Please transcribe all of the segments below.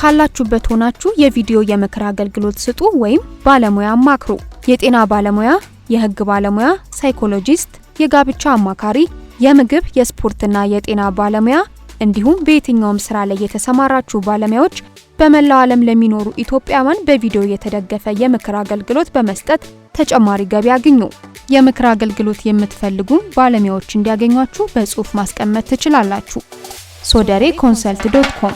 ካላችሁበት ሆናችሁ የቪዲዮ የምክር አገልግሎት ስጡ ወይም ባለሙያ አማክሩ። የጤና ባለሙያ፣ የህግ ባለሙያ፣ ሳይኮሎጂስት፣ የጋብቻ አማካሪ፣ የምግብ የስፖርትና የጤና ባለሙያ እንዲሁም በየትኛውም ስራ ላይ የተሰማራችሁ ባለሙያዎች በመላው ዓለም ለሚኖሩ ኢትዮጵያውያን በቪዲዮ የተደገፈ የምክር አገልግሎት በመስጠት ተጨማሪ ገቢ ያገኙ። የምክር አገልግሎት የምትፈልጉ ባለሙያዎች እንዲያገኟችሁ በጽሁፍ ማስቀመጥ ትችላላችሁ። sodereconsult.com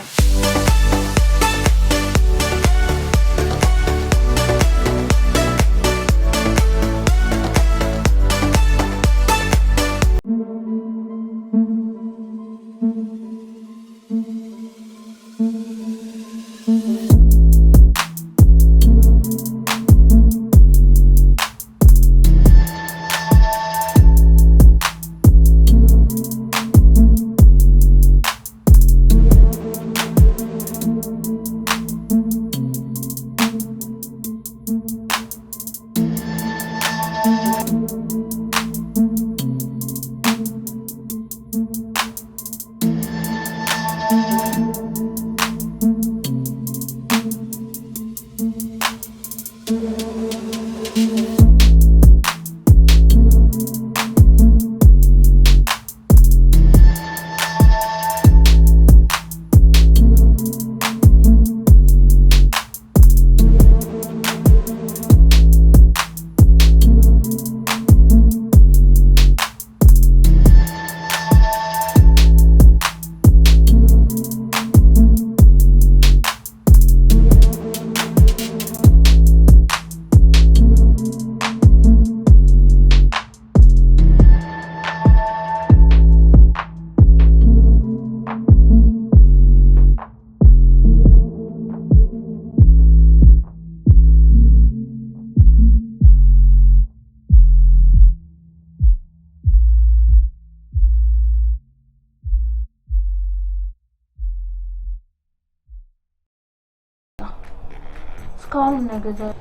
ካውን ነገር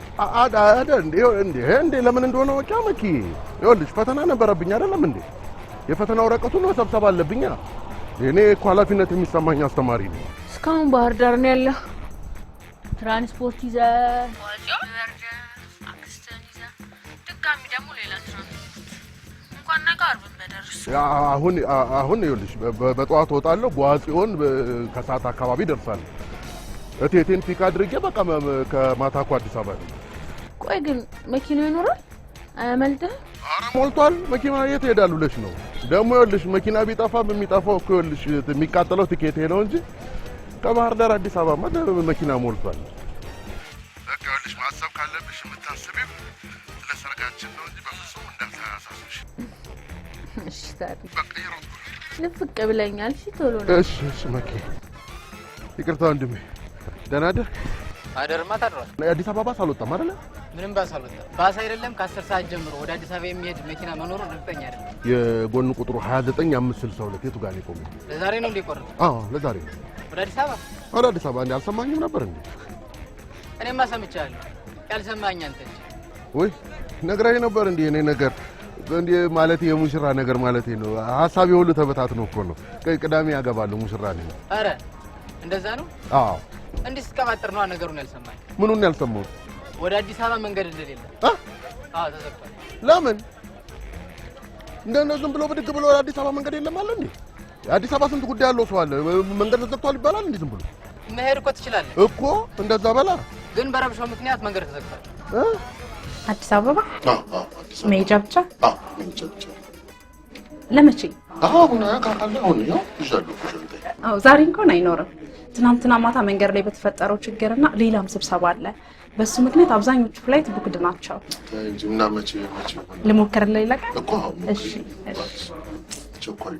እንዴ ለምን እንደሆነ ወጫ መኪ ይኸውልሽ ፈተና ነበረብኝ አይደለም እንዴ የፈተና ወረቀቱን መሰብሰብ አለብኛ እኔ እኮ ኃላፊነት የሚሰማኝ አስተማሪ ነኝ እስካሁን ባህር ዳር ነው ያለው ትራንስፖርት ይዘ አክስተን ይዘ ድጋሚ ደግሞ ሌላ ትራንስፖርት እንኳን ነገር በመደርስ አሁን ይኸውልሽ በጠዋት ወጣለሁ በዋጽዮን ከሰዓት አካባቢ ደርሳለሁ እቴቴን ፒክ አድርጌ በቃ ከማታኩ አዲስ አበባ ነው ቆይ ግን መኪናው ይኖራል አያመልጥህ ኧረ ሞልቷል መኪና የት ሄዳሉ ለሽ ነው ደግሞ ይኸውልሽ መኪና ቢጠፋም የሚጠፋው እኮ ይኸውልሽ የሚቃጠለው ትኬት ነው እንጂ ከባህር ዳር አዲስ አበባ መኪና ሞልቷል በቃ ይኸውልሽ ማሰብ ካለብሽ የምታስቢው ለሰርጋችን ነው እንጂ በፍጹም እንዳታሳስብሽ እሺ ታዲያ በቃ ይሮጥ ልፍቅ ብለኛል እሺ ቶሎ ነው እሺ መኪ ይቅርታ ወንድሜ ደህና አደርክ አደርማ ታድሯል አዲስ አበባ ሳልወጣም አይደለ ምንም ባሳልወጣ ባሳ አይደለም ከ10 ሰዓት ጀምሮ ወደ አዲስ አበባ የሚሄድ መኪና መኖሩ እርግጠኛ አይደለም የጎን ቁጥሩ 29562 የቱ ጋር ነው ቆመው ለዛሬ ነው እንዲቆርጥ ለዛሬ ወደ አዲስ አበባ እንዴ አልሰማኝም ነበር እንዴ እኔማ ሰምቻለሁ ያልሰማኝ አንተ እንጂ ወይ ነግራኝ ነበር እንዴ እኔ ነገር እንዴ ማለት የሙሽራ ነገር ማለት ነው ሐሳቤ ሁሉ ተበታትኖ እኮ ነው ቅዳሜ ያገባሉ ሙሽራ ነኝ አረ እንደዛ ነው እንዴ ስቀማጥር ነው ነገሩን ያልሰማኝ ምኑን ያልሰማው ወደ አዲስ አበባ መንገድ እንደሌለ ተዘግቷል ለምን እንደነው ዝም ብሎ ብድግ ብሎ አዲስ አበባ መንገድ የለም አለ እንዴ አዲስ አበባ ስንት ጉዳይ ያለው ሰው አለ መንገድ ተዘግቷል ይባላል እንዴ ዝም ብሎ መሄድ እኮ ትችላለህ እኮ እንደዛ በላ ግን በረብሻው ምክንያት መንገድ ተዘግቷል አዲስ አበባ መሄጃ ብቻ ለመቼ አሁን ነው ዛሬ እንኳን አይኖርም ትናንትና ማታ መንገድ ላይ በተፈጠረው ችግርና ሌላም ስብሰባ አለ በሱ ምክንያት አብዛኞቹ ፍላይት ቡክድ ናቸው እንጂና መቼ ልሞክርልህ ይላል እኮ እሺ ቸኮይ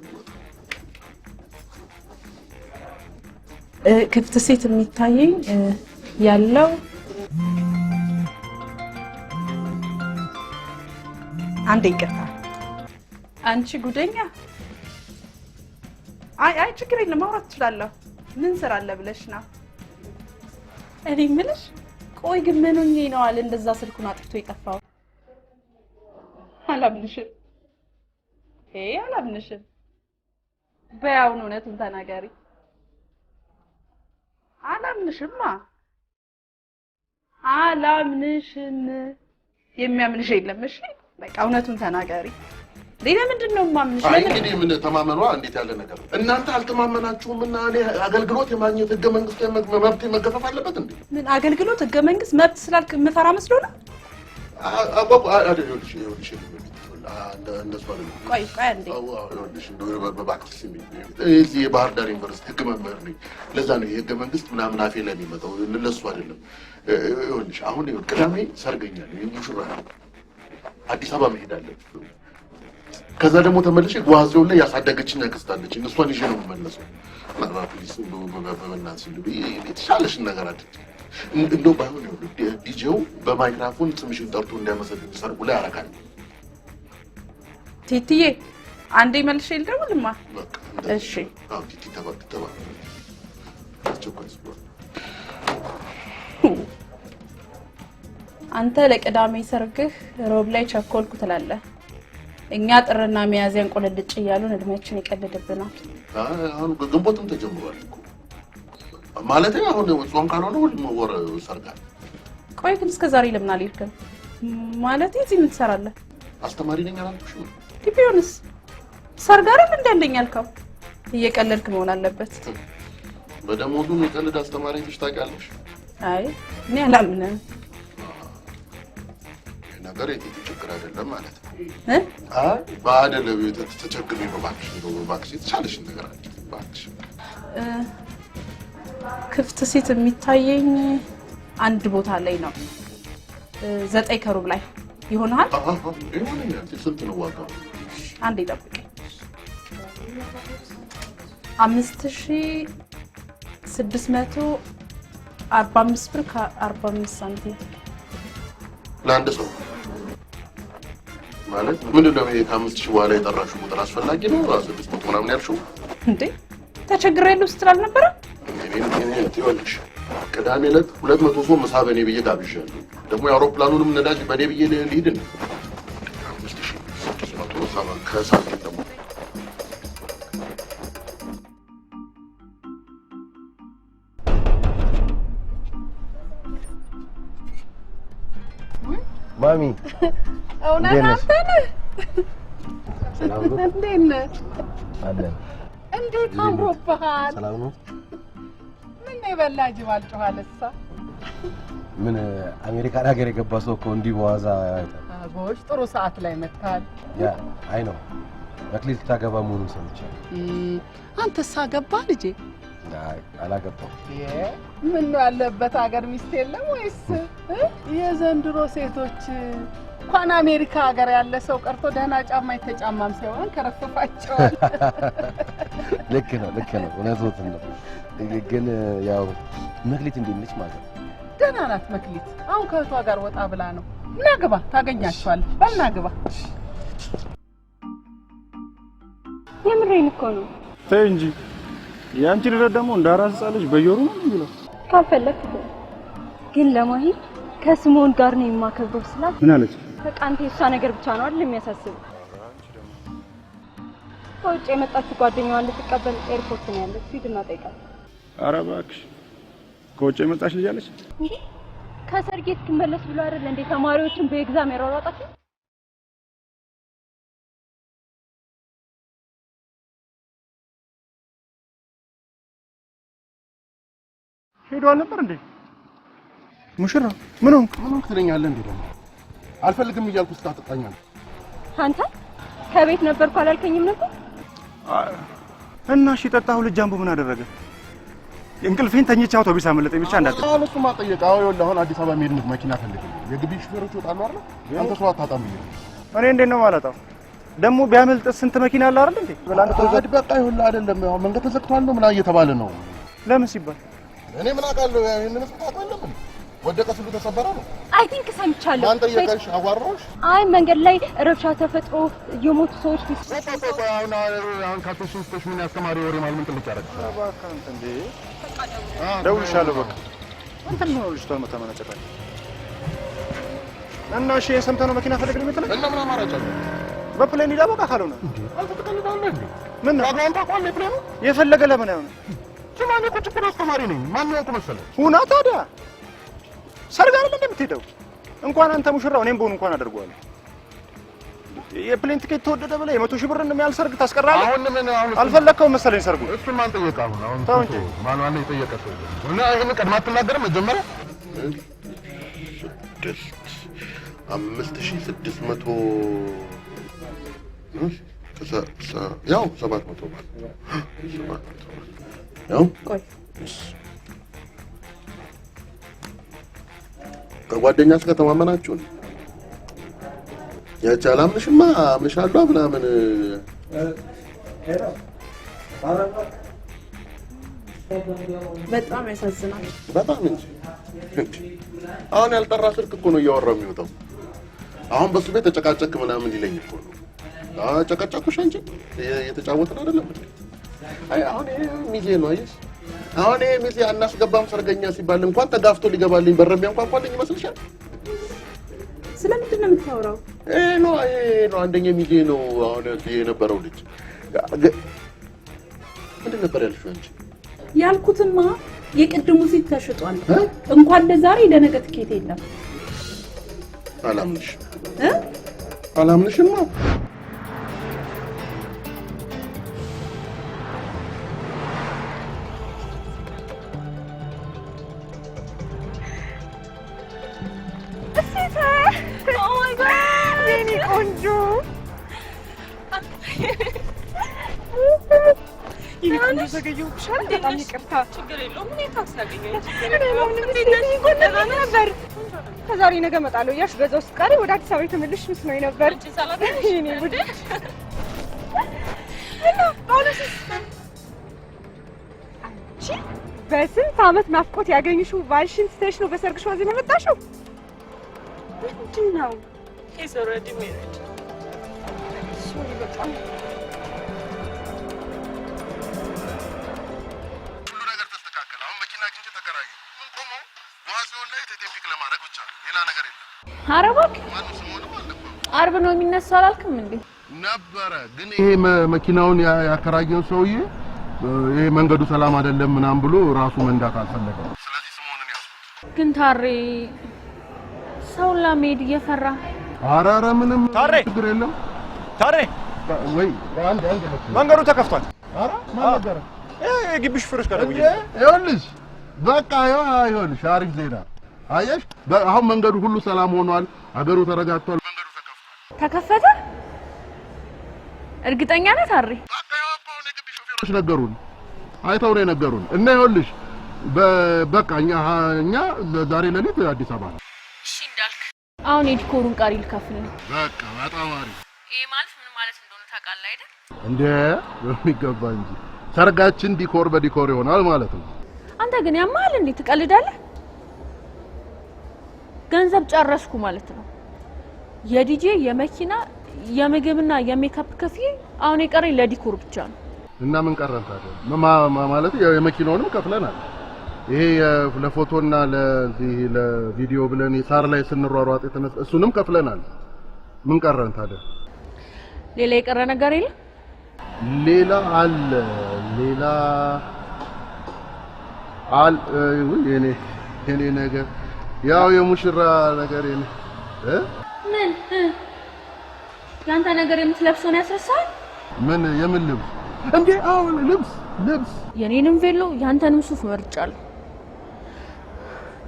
ክፍት ሴት የሚታየኝ ያለው አንዴ ይቅርታ አንቺ ጉደኛ አይ ችግር የለም ማውራት ትችላለህ ምን ስራ አለ ብለሽ ነው እኔ ምልሽ ቆይ ግን ምን ሆኜ ነው አለ እንደዛ ስልኩን አጥፍቶ ይጠፋው አላምንሽም አላምንሽም በያው ነው እውነቱን ተናገሪ አላምንሽም የሚያምንሽ የለም እሺ በቃ እውነቱን ተናገሪ ሌላ ምንድነው ማምንሽ እንግዲህ ምን ተማመኗ እንዴት ያለ ነገር እናንተ አልተማመናችሁምና እኔ አገልግሎት የማግኘት ህገ መንግስት መብት መገፈፍ አለበት እንዴ ምን አገልግሎት ህገ መንግስት መብት ስላልክ መፈራ መስሎ ነው አይደልሽ እንደሱ አይደለም ቆይ አንዴ ይኸውልሽ እንደው በባክሽ ስሚ እዚህ የባህር ዳር ዩኒቨርሲቲ ህግ መምህር ነኝ ለዛ ነው የህገ መንግስት ምናምን አፌ ላይ የሚመጣው ለሱ አይደለም ይኸውልሽ አሁን ቅዳሜ ሰርገኛል ሙሽራ አዲስ አበባ መሄድ አለብኝ ከዛ ደግሞ ተመልሼ ጓዞው ላይ ያሳደገችኝ አክስታለች እሷን ይዤ ነው የምመለሰው ማራፊስ በመናስ የተሻለሽ ነገር አድርጊ እንደው ባይሆን ይኸውልሽ ዲጄው በማይክሮፎን ስምሽን ጠርቶ እንዲያመሰግን ሰርጉ ላይ ያረጋል ቲቲዬ አንዴ መልሼ ልደውልማ እሺ አዎ ቲቲ ተባ አንተ ለቅዳሜ ሰርግህ ሮብ ላይ ቸኮልኩ ትላለህ እኛ ጥርና ሚያዚያን ቆለልጭ እያሉን እድሜያችን ይቀልድብናል አሁን ግንቦትም ተጀምሯል እኮ ማለት አሁን ጾም ካልሆነ ሁሉም ወር ሰርጋል ቆይ ግን እስከ ዛሬ ለምን አልሄድክም ማለት እዚህ ምን ትሰራለህ አስተማሪ ነኝ አላልኩሽም ዲፒዮንስ ሰርጋራም እንደለኝ አልከው እየቀለድክ መሆን አለበት በደሞዙ የሚቀልድ አስተማሪ ልጅ ታውቂያለሽ አይ እኔ አላምንም ነገር የት ችግር አይደለም ማለት ነው አይ ባደለ ቤት ተቸግሬ በባክሽ የተሻለሽ ነገር አለ ባክሽ ክፍት ሴት የሚታየኝ አንድ ቦታ ላይ ነው 9 ከሩብ ላይ ይሆናል ይሆናል ስንት ነው ዋጋው አንዴ ጠብቀኝ 5645 ብር ከ45 ሳንቲም ለአንድ ሰው ማለት ምንድነው ከ5000 በኋላ የጠራሽው ቁጥር አስፈላጊ ነው 600 ምናምን ያልሽው እንዴ ተቸግሬያለሁ ስትል አልነበረ እኔ ትይወልሽ ቅዳሜ ዕለት 200 ሰው ምሳ በኔ ብዬ ጋብዣለሁ ደግሞ የአውሮፕላኑንም ነዳጅ በኔ ብዬ ልሂድ ነው 5600 ከሳንቲም ደግሞ ማሚ እውነት አንተ ነህ ሰላም ነው እንዴት ነህ አለን እንዴት አምሮብሃል ሰላም ነው ምን የበላጅ ባልጮሃለሳ ምን አሜሪካን ሀገር የገባ ሰው እኮ እንዲህ በዋዛ አጎሽ ጥሩ ሰዓት ላይ መጥተሃል ያ አይ ነው መክሊት ታገባ መሆኑን ሰምቻለሁ አንተስ አገባ ልጄ አይ አላገባም ምን ነው ያለበት ሀገር ሚስት የለም ወይስ የዘንድሮ ሴቶች እንኳን አሜሪካ ሀገር ያለ ሰው ቀርቶ ደህና ጫማ የተጫማም ሳይሆን ከረፈፋቸዋል ልክ ነው እውነቱን ነው ግን ያው መክሊት እንዴት ነች ማለት ደህና ናት መክሊት አሁን ከእህቷ ጋር ወጣ ብላ ነው እናግባ ታገኛቸዋለህ በእናግባ የምሬን እኮ ነው ተይ እንጂ ያንቺ ልደት ደግሞ እንዳራስ ጻለሽ በየወሩ ነው የሚለው ካልፈለክ ግን ለማሂ ከስሞን ጋር ነው የማከብረው ስላት ምን አለች በቃ አንተ እሷ ነገር ብቻ ነው አይደል የሚያሳስብ ከውጭ የመጣች ጓደኛዋን ልትቀበል ኤርፖርት ነው ያለችው ሂድና ጠይቃት ኧረ እባክሽ ከውጭ የመጣች ልጅ አለች እንዴ ከሰርጌ ትመለስ ብሎ አይደል እንዴ ተማሪዎችን በኤግዛም ያሯሯጣቸው ሄዷል ነበር እንዴ ሙሽራ ምን ሆንክ ትለኛለህ እንዴ ደግሞ አልፈልግም እያልኩ ስታጠጣኛል አንተ ከቤት ነበርኩ አላልከኝም ነበር እና እሺ ጠጣሁ ልጅ ጃምቦ ምን አደረገ እንቅልፌን ተኝቼ አውቶቢስ አመለጠኝ ብቻ እንዳትል እሱ ማጠየቃው ይኸውልህ አሁን አዲስ አበባ የሚሄድ መኪና ፈልግልኝ የግቢ ሹፌሮች ይወጣሉ አይደል አንተ ሰው አታጣም ብዬ እኔ እንዴት ነው ማለታው ደግሞ ቢያመልጥ ስንት መኪና አለ አይደል እንዴ በላንተ በቃ ይኸውልህ አይደለም ያው መንገድ ተዘግቷል ነው ምናምን እየተባለ ነው ለምን ሲባል እኔ ምን አውቃለሁ ይሄንን ስታውቃለህ ወደቀ ስሉ ተሰበረ ነው አይ ቲንክ ሰምቻለሁ አንተ የቀሽ አዋራሽ አይ መንገድ ላይ ረብሻ ተፈጥሮ የሞቱ ሰዎች አሁን ካቶሽን ስቴሽን ያስተማሪ ወሬ ማለት ምን ጥልቅ ያደርግ እባክህ እንዴ ደውልሻለሁ በቃ እንትን ነው ልጅቷ መተመነጨቃል እና እሺ የሰምተህ ነው መኪና ፈልግልኝ የምትለኝ እና ምን አማራጭ አለ በፕሌን ሂዳ በቃ ካልሆነ አንተ ትቀልዳለህ እንዴ ምን ነው አንተ አቋም የፕሌኑ የፈለገ ለምን አይሆንም ስማኔ እኮ ችግር አስተማሪ ነኝ። ማን ያውቁ መሰለህ? ሁና ታዲያ ሰርግ አይደል እንደምትሄደው? እንኳን አንተ ሙሽራው እኔም በሆነ እንኳን አደርገዋለሁ። የፕሌን ቲኬት ተወደደ ብለህ 100 ሺህ ብር እንደሚያል ሰርግ ታስቀራለህ? አሁን ምን አሁን አልፈለከውም መሰለኝ ሰርጉ። እሱ ማን ጠየቀህ? አሁን ማን የጠየቀ ሰው እና ይሄን ቀድማ አትናገርም? መጀመሪያ 5600 ያው 700 ያው ቆይ ከጓደኛስ ጋር ተማመናችሁ? ያቻላምሽማ አምሻለሁ ምናምን በጣም ያሳዝናል። በጣም እንጂ አሁን ያልጠራ ስልክ እኮ ነው እያወራው የሚወጣው። አሁን በሱ ቤት ተጨቃጨክ ምናምን ሊለኝ እኮ ነው። ጨቃጨኩሽ እንጂ የተጫወትን አይደለም። አይ አሁን ሚዜ ነው አይሽ። አሁን ሚዜ አናስገባም ሰርገኛ ሲባል እንኳን ተጋፍቶ ሊገባልኝ በረም ያንኳኳልኝ ይመስልሻል? ስለምንድን ነው የምታወራው? ነው አንደኛ ሚዜ ነው አሁን የነበረው ልጅ። ምንድን ነበር ያልሽው አንቺ? ያልኩትማ የቅድሙ ሲት ተሽጧል። እንኳን ለዛሬ ደነገ ትኬት የለም። አላምንሽማ። በጣም ይቅርታ። ችግር የለውም። እኔ ታክሲ አገኘሁኝ። ከዛሬ ነገ እመጣለሁ እያልሽ በዛው ስትቀሪ ወደ አዲስ አበባ የተመለስሽ መስሎኝ ነበር። አንቺ በስንት ዓመት ናፍቆት ያገኘሽው ባልሽን ትተሽ ነው በሰርግሽ ዋዜማ የመጣሽው? ምንድን ነው? He's already married. ሶሪ በጣም ኧረ እባክህ ዓርብ ነው የሚነሳው አላልክም እንዴ? ነበረ ግን ይሄ መኪናውን ያከራየው ሰውዬ ይሄ መንገዱ ሰላም አይደለም ምናምን ብሎ ራሱ መንዳት አልፈለገም። ስለዚህ ስሞኑን ያስኩት ግን ታሬ ሰው ለመሄድ እየፈራ ኧረ ምንም ችግር የለም። ታሬ ወይ አንድ መንገዱ ተከፍቷል። ኧረ ማን ነገረ? ግቢሽ ፍርሽ ጋር ነው ይኸውልሽ በቃ ይኸውልሽ አሪፍ ዜና አየሽ። አሁን መንገዱ ሁሉ ሰላም ሆኗል። አገሩ ተረጋግቷል። መንገዱ ተከፍቷል። ተከፈተ? እርግጠኛ ነህ ታሬ? ሾፌሮች ነገሩን አይተው ነው የነገሩን። እና ይኸውልሽ በቃ እኛ ዛሬ ሌሊት አዲስ አበባ ነው። እሺ እንዳልክ አሁን የዲኮሩን ቃሪ ልከፍል ነው። በቃ በጣም አሪፍ። ይሄ ማለት ምን ማለት እንደሆነ ታውቃለህ አይደል? እንዴ በሚገባ እንጂ ሰርጋችን ዲኮር በዲኮር ይሆናል ማለት ነው። አንተ ግን ያማል እንዴ? ትቀልዳለህ? ገንዘብ ጨረስኩ ማለት ነው። የዲጄ የመኪና የምግብና የሜካፕ ክፍያ አሁን የቀረኝ ለዲኮር ብቻ ነው። እና ምን ቀረን ታዲያ? ማለት የመኪናውንም ከፍለናል። ይሄ ለፎቶና ለቪዲዮ ብለን ሳር ላይ ስንሯሯጥ እሱንም ከፍለናል። ምን ቀረን ታዲያ? ሌላ የቀረ ነገር የለም? ሌላ አለ። ሌላ የኔ ነገር ያው የሙሽራ ነገር ምን ያንተ ነገር የምትለብሰውን ያስረሳል? ምን የምን ልብስ እንዴ? አዎ ልብስ የኔንም ቬሎ ያንተንም ሱፍ መርጫለሁ።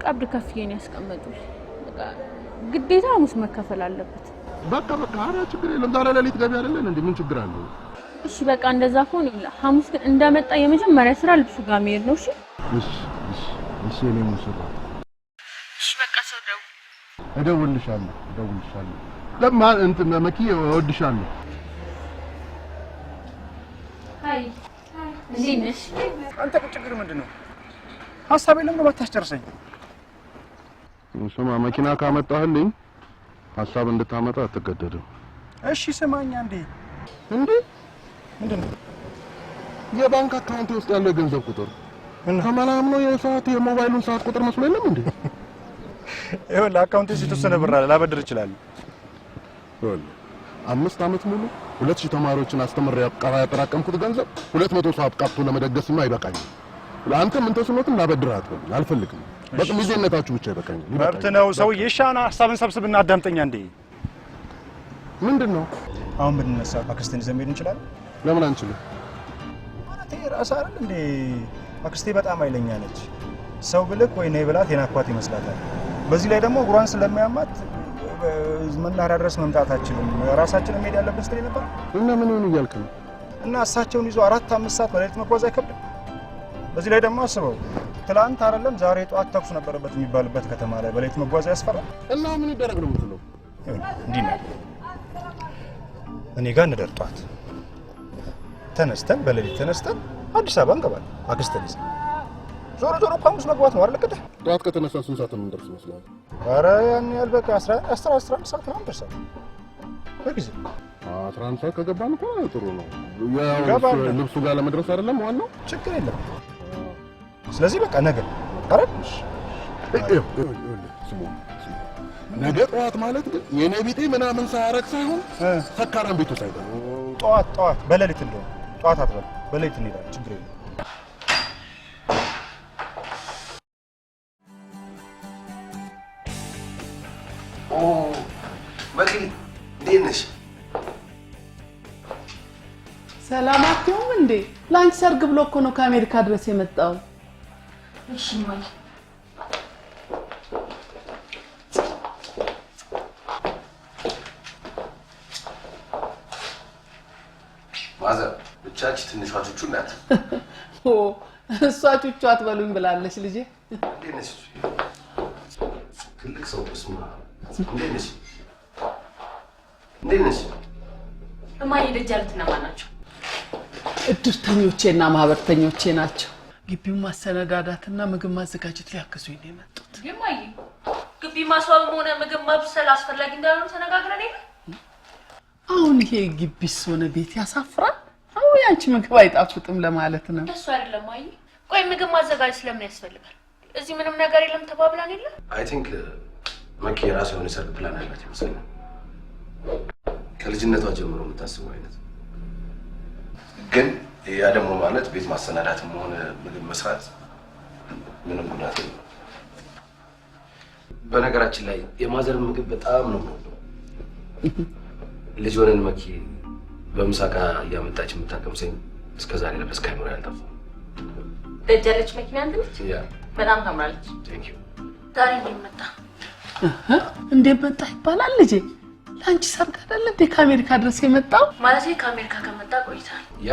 ቀብድ ከፍዬን ያስቀመጡኝ። በቃ ግዴታ ሐሙስ መከፈል አለበት። በቃ ኧረ ችግር የለም። ዛሬ ሌሊት ገቢ አይደለን እንዴ? ምን ችግር አለው? እሺ በቃ እንደዛ ከሆነ ሐሙስ ግን እንደመጣ የመጀመሪያ ስራ ልብሱ ጋር መሄድ ነው። እሺ እኔ ሙሽራ በቃ ሰው እደውልልሻለሁ። ለማን እንትን መኪ እወድሻለሁ። አይ እዚህ ነሽ። አንተ ችግር ምንድነው? ሐሳቤን ለምን ባታስጨርሰኝ? ስማ መኪና ካመጣህልኝ ሐሳብ እንድታመጣ አትገደድም። እሺ ስማኛ እንዴ ምንድነው? የባንክ አካውንት ውስጥ ያለው ገንዘብ ቁጥር ከመላም ነው የሰዓት የሞባይሉን ሰዓት ቁጥር መስሎ የለም እንዴ? ይኸውልህ አካውንቴ የተወሰነ ብር አለ ላበድር እችላለሁ። 5 ዓመት ሙሉ 2000 ተማሪዎችን አስተምሬ ያጠራቀምኩት ገንዘብ 200 ሰው አብቃቅቶ ለመደገስማ አይበቃኝም። ለአንተ ምን ተስኖት እናበድራት ነው አልፈልግም። በቃ ሚዜነታችሁ ብቻ ይበቃኝ። መብት ነው ሰውዬ። ሻና ሐሳብን ሰብስብና አዳምጠኛ እንዴ። ምንድነው አሁን ብንነሳ አክስቴን ይዘን መሄድ እንችላለን? ለምን አንችልም? ማለት ራስ አይደል እንዴ? አክስቴ በጣም ኃይለኛ ነች። ሰው ብልክ ወይ ነይ ብላት የናኳት ይመስላታል። በዚህ ላይ ደግሞ እግሯን ስለሚያማት መናኸሪያ ድረስ መምጣት አትችልም። ራሳችንን መሄድ ያለብን ስትለኝ ነበር። እና ምን ሆነ እያልክ ነው? እና እሳቸውን ይዞ 4-5 ሰዓት በሌሊት መጓዝ አይከብድም? በዚህ ላይ ደግሞ አስበው ትላንት አይደለም ዛሬ ጧት ተኩስ ነበረበት የሚባልበት ከተማ ላይ በሌሊት መጓዝ ያስፈራል። እና ምን ይደረግ ነው የምትለው? እንዲህ ነው። እኔ ጋር እንደር ጧት ተነስተን በሌሊት ተነስተን አዲስ አበባ እንገባለን። አክስቴን ይዘን ዞሮ ዞሮ ሐሙስ መግባት ነው አይደል? ቅድም ጧት ከተነሳ ስንት ሰዓት ነው እንደርስ ይመስላል? ኧረ ያን ያህል በቃ 11 ሰዓት ነው እንደርሳለን። በጊዜ 11 ሰዓት ከገባን እኮ ጥሩ ነው። ያው ልብሱ ጋር ለመድረስ አይደለም ዋናው። ችግር የለም። ስለዚህ በቃ ነገ አረድሽ ነገ ጠዋት ማለት ግን የኔ ቢጤ ምናምን ሳያረግ ሳይሆን ሰካራም ቤቱ ሳይሆን ጠዋት በሌሊት እንደው ጠዋት አትበል በሌሊት እንሄዳለን። ችግር የለም። መኪ እንዴት ነሽ? ሰላም አትይውም እንዴ? ላንቺ ሰርግ ብሎ እኮ ነው ከአሜሪካ ድረስ የመጣው። እሺ ማይ ማዘር ብቻች ትንሿ ቹቹ ናት። ኦ እሷ ቹቹ አትበሉኝ ብላለች ልጄ። እንዴት ነሽ? ትልቅ ሰው በስማ እንዴት ነሽ? እንዴት ነሽ? እማዬ ደጅ ያሉት እነማን ናቸው? እድርተኞቼና ማህበርተኞቼ ናቸው። ግቢው ማሰነዳዳትና ምግብ ማዘጋጀት ሊያግዙኝ ነው የመጡት። እማዬ ግቢ ማስዋብም ሆነ ምግብ ማብሰል አስፈላጊ እንዳልሆነ ተነጋግረን የለ? አሁን ይሄ ግቢስ ሆነ ቤት ያሳፍራል። አሁን ያንቺ ምግብ አይጣፍጥም ለማለት ነው። እሱ አይደለም ማዬ። ቆይ ምግብ ማዘጋጀት ስለምን ያስፈልጋል? እዚህ ምንም ነገር የለም ተባብላን የለ? አይ ቲንክ መኪ የራሱ የሆነ ሰርግ ፕላን አላት ይመስለኛል። ከልጅነቷ ጀምሮ የምታስበው አይነት ግን ያ ደግሞ ማለት ቤት ማሰናዳትም ሆነ ምግብ መስራት ምንም ጉዳት የለም። በነገራችን ላይ የማዘር ምግብ በጣም ነው የምወደው። ልጅ ሆነን መኪ በምሳቃ እያመጣች የምታቀምሰኝ እስከዛሬ ድረስ ከአይምሮ ያልጠፋ። ደጅ ያለች መኪና አንተነች? ያ በጣም ታምራለች። ቴንክ ዩ። ዛሬ እንዴት መጣ? እንዴት መጣ ይባላል ልጄ? ላንቺ ሰርግ አይደል እንዴ ከአሜሪካ ድረስ የመጣው? ማለት ከአሜሪካ ከመጣ ቆይቷል። ያ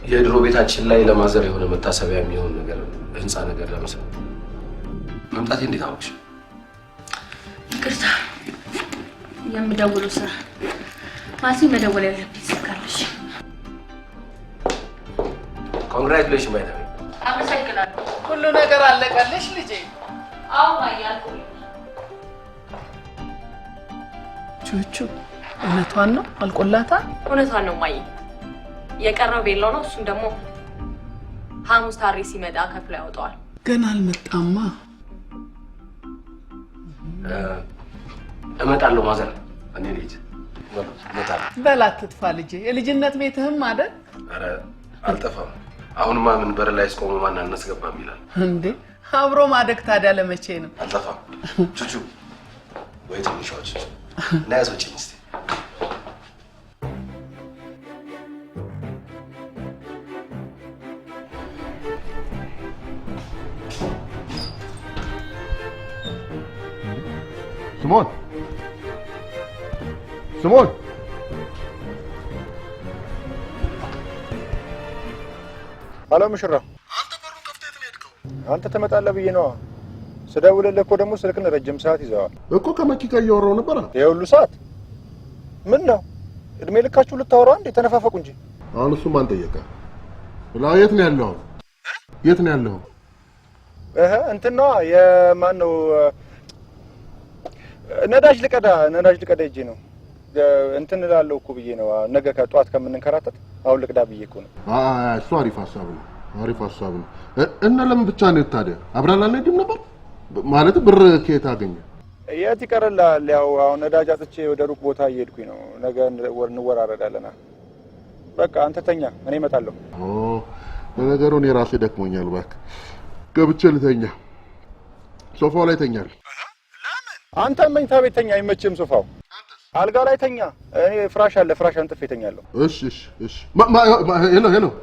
የድሮ ቤታችን ላይ ለማዘር የሆነ መታሰቢያ የሚሆን ነገር ህንፃ ነገር ለመስራት መምጣቴ እንዴት አወቅሽ? ይቅርታ የምደውለው ስራ ማሲ መደወል ያለብኝ ስልካለሽ። ኮንግራቹሌሽን ባይ ዘ ዌይ። አመሰግናለሁ። ሁሉ ነገር አለቀልሽ ልጄ? አዎ ማያልኩ ቹቹ እውነቷን ነው አልቆላታል? እውነቷን ነው ማይ። የቀረው ቤሎ ነው። እሱን ደግሞ ሐሙስ ታሪ ሲመጣ ከፍሎ ያወጣዋል። ገና አልመጣማ። እመጣለሁ ማዘር። እኔ ልጅ እመጣለሁ። በላት ትጥፋ ልጄ። የልጅነት ቤትህም አይደል? ኧረ አልጠፋም። አሁንማ ምን በር ላይ እስቆሞ ማን አናስገባም ይላል እንዴ? አብሮ ማደግ ታዲያ ለመቼ ነው? አልጠፋም። ቹቹ ወይ ትንሿ ቹቹ እና ያስወጪኝ እስቲ። ስሞን ስሞን አሎ ሙሽራ፣ አንተ በሩን ከፍተህ የት ነው የሄድከው? አንተ ትመጣለህ ብዬ ነዋ። ስደውልልህ እኮ ደግሞ ስልክን ረጅም ሰዓት ይዘዋል እኮ ከመኪ ጋር እያወራሁ ነበር። የሁሉ ሰዓት ምን ነው? እድሜ ልካችሁ ልታወራ እንዴ? ተነፋፈቁ እንጂ። አሁን እሱ ማን ጠየቀ? የት ነው ያለው? የት ነው ያለው? እንትን ነዋ። የማን ነው? ነዳጅ ልቀዳ ሂጅ ነው። እንትን እላለሁ እኮ ብዬ ነው። ነገ ከጧት ከምንንከራተት አሁን ልቅዳ ብዬ እኮ ነው። እሱ አሪፍ ሀሳብ ነው። እና ለምን ብቻ ነው ታዲያ? አብረን አንሄድም ነበር? ማለት ብር ከየት አገኘ? የት ይቀርልሃል? ያው አሁን ነዳጅ አጥቼ ወደ ሩቅ ቦታ እየሄድኩኝ ነው። ነገ እንወራረዳለን። በቃ አንተ ተኛ፣ እኔ እመጣለሁ። ለነገሩ እኔ ራሴ ደክሞኛል እባክህ ገብቼ ልተኛ ሶፋው ላይ ተኛል አንተ መኝታ ቤት ተኛ አይመችም ሶፋው አልጋ ላይ ተኛ እኔ ፍራሽ አለ ፍራሽ አንጥፌ ተኛለሁ እሺ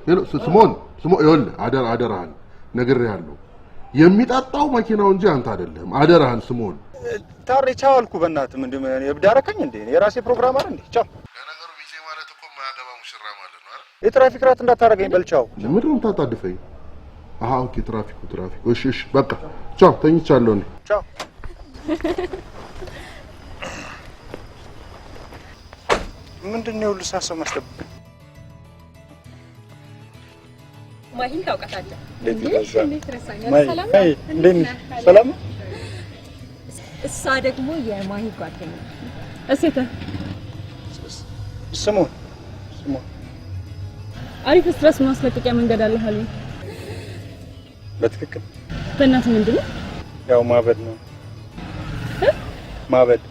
ሄሎ ስሞን ይኸውልህ አደራህን ነግሬሃለሁ የሚጣጣው መኪናው እንጂ አንተ አይደለም አደራህን ስሞን ታሬ ቻው አልኩ በእናትህ ምንድን እብዳረከኝ እንዴ የራሴ ፕሮግራም አይደል እንዴ ቻው ለነገሩ ቢዜ ማለት እኮ ማያገባ ሙሽራ ማለት ነው አይደል የትራፊክ ራት እንዳታረገኝ በልቻው ምንድን ነው ታጣድፈኝ ኦኬ ትራፊኩ እሺ በቃ ቻው ተኝቻለሁ እኔ ቻው ምንድነው ልሳሰው ማስጠብቅ ማሂን ታውቃታለህ ሰላም እሷ ደግሞ የማሂ ጓደኛ እሴተ ስሙ አሪፍ ስትረስ ማስለቀቂያ መንገድ አለ አሉ በትክክል በእናትህ ምንድነው ያው ማበድ ነው ማበድ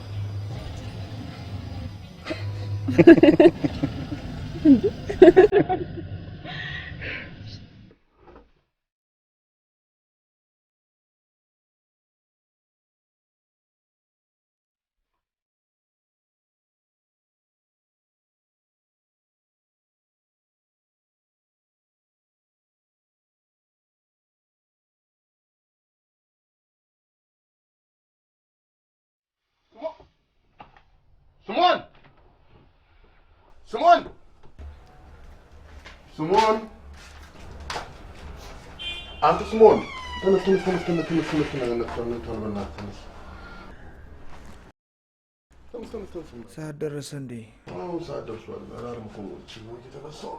ስሞን አንተ ስሞን ተነስ ሰዓት ደረሰ እንዴ? አዎ ሰዓት ደርሷል። አላርም እኮ ነው የተነሳው።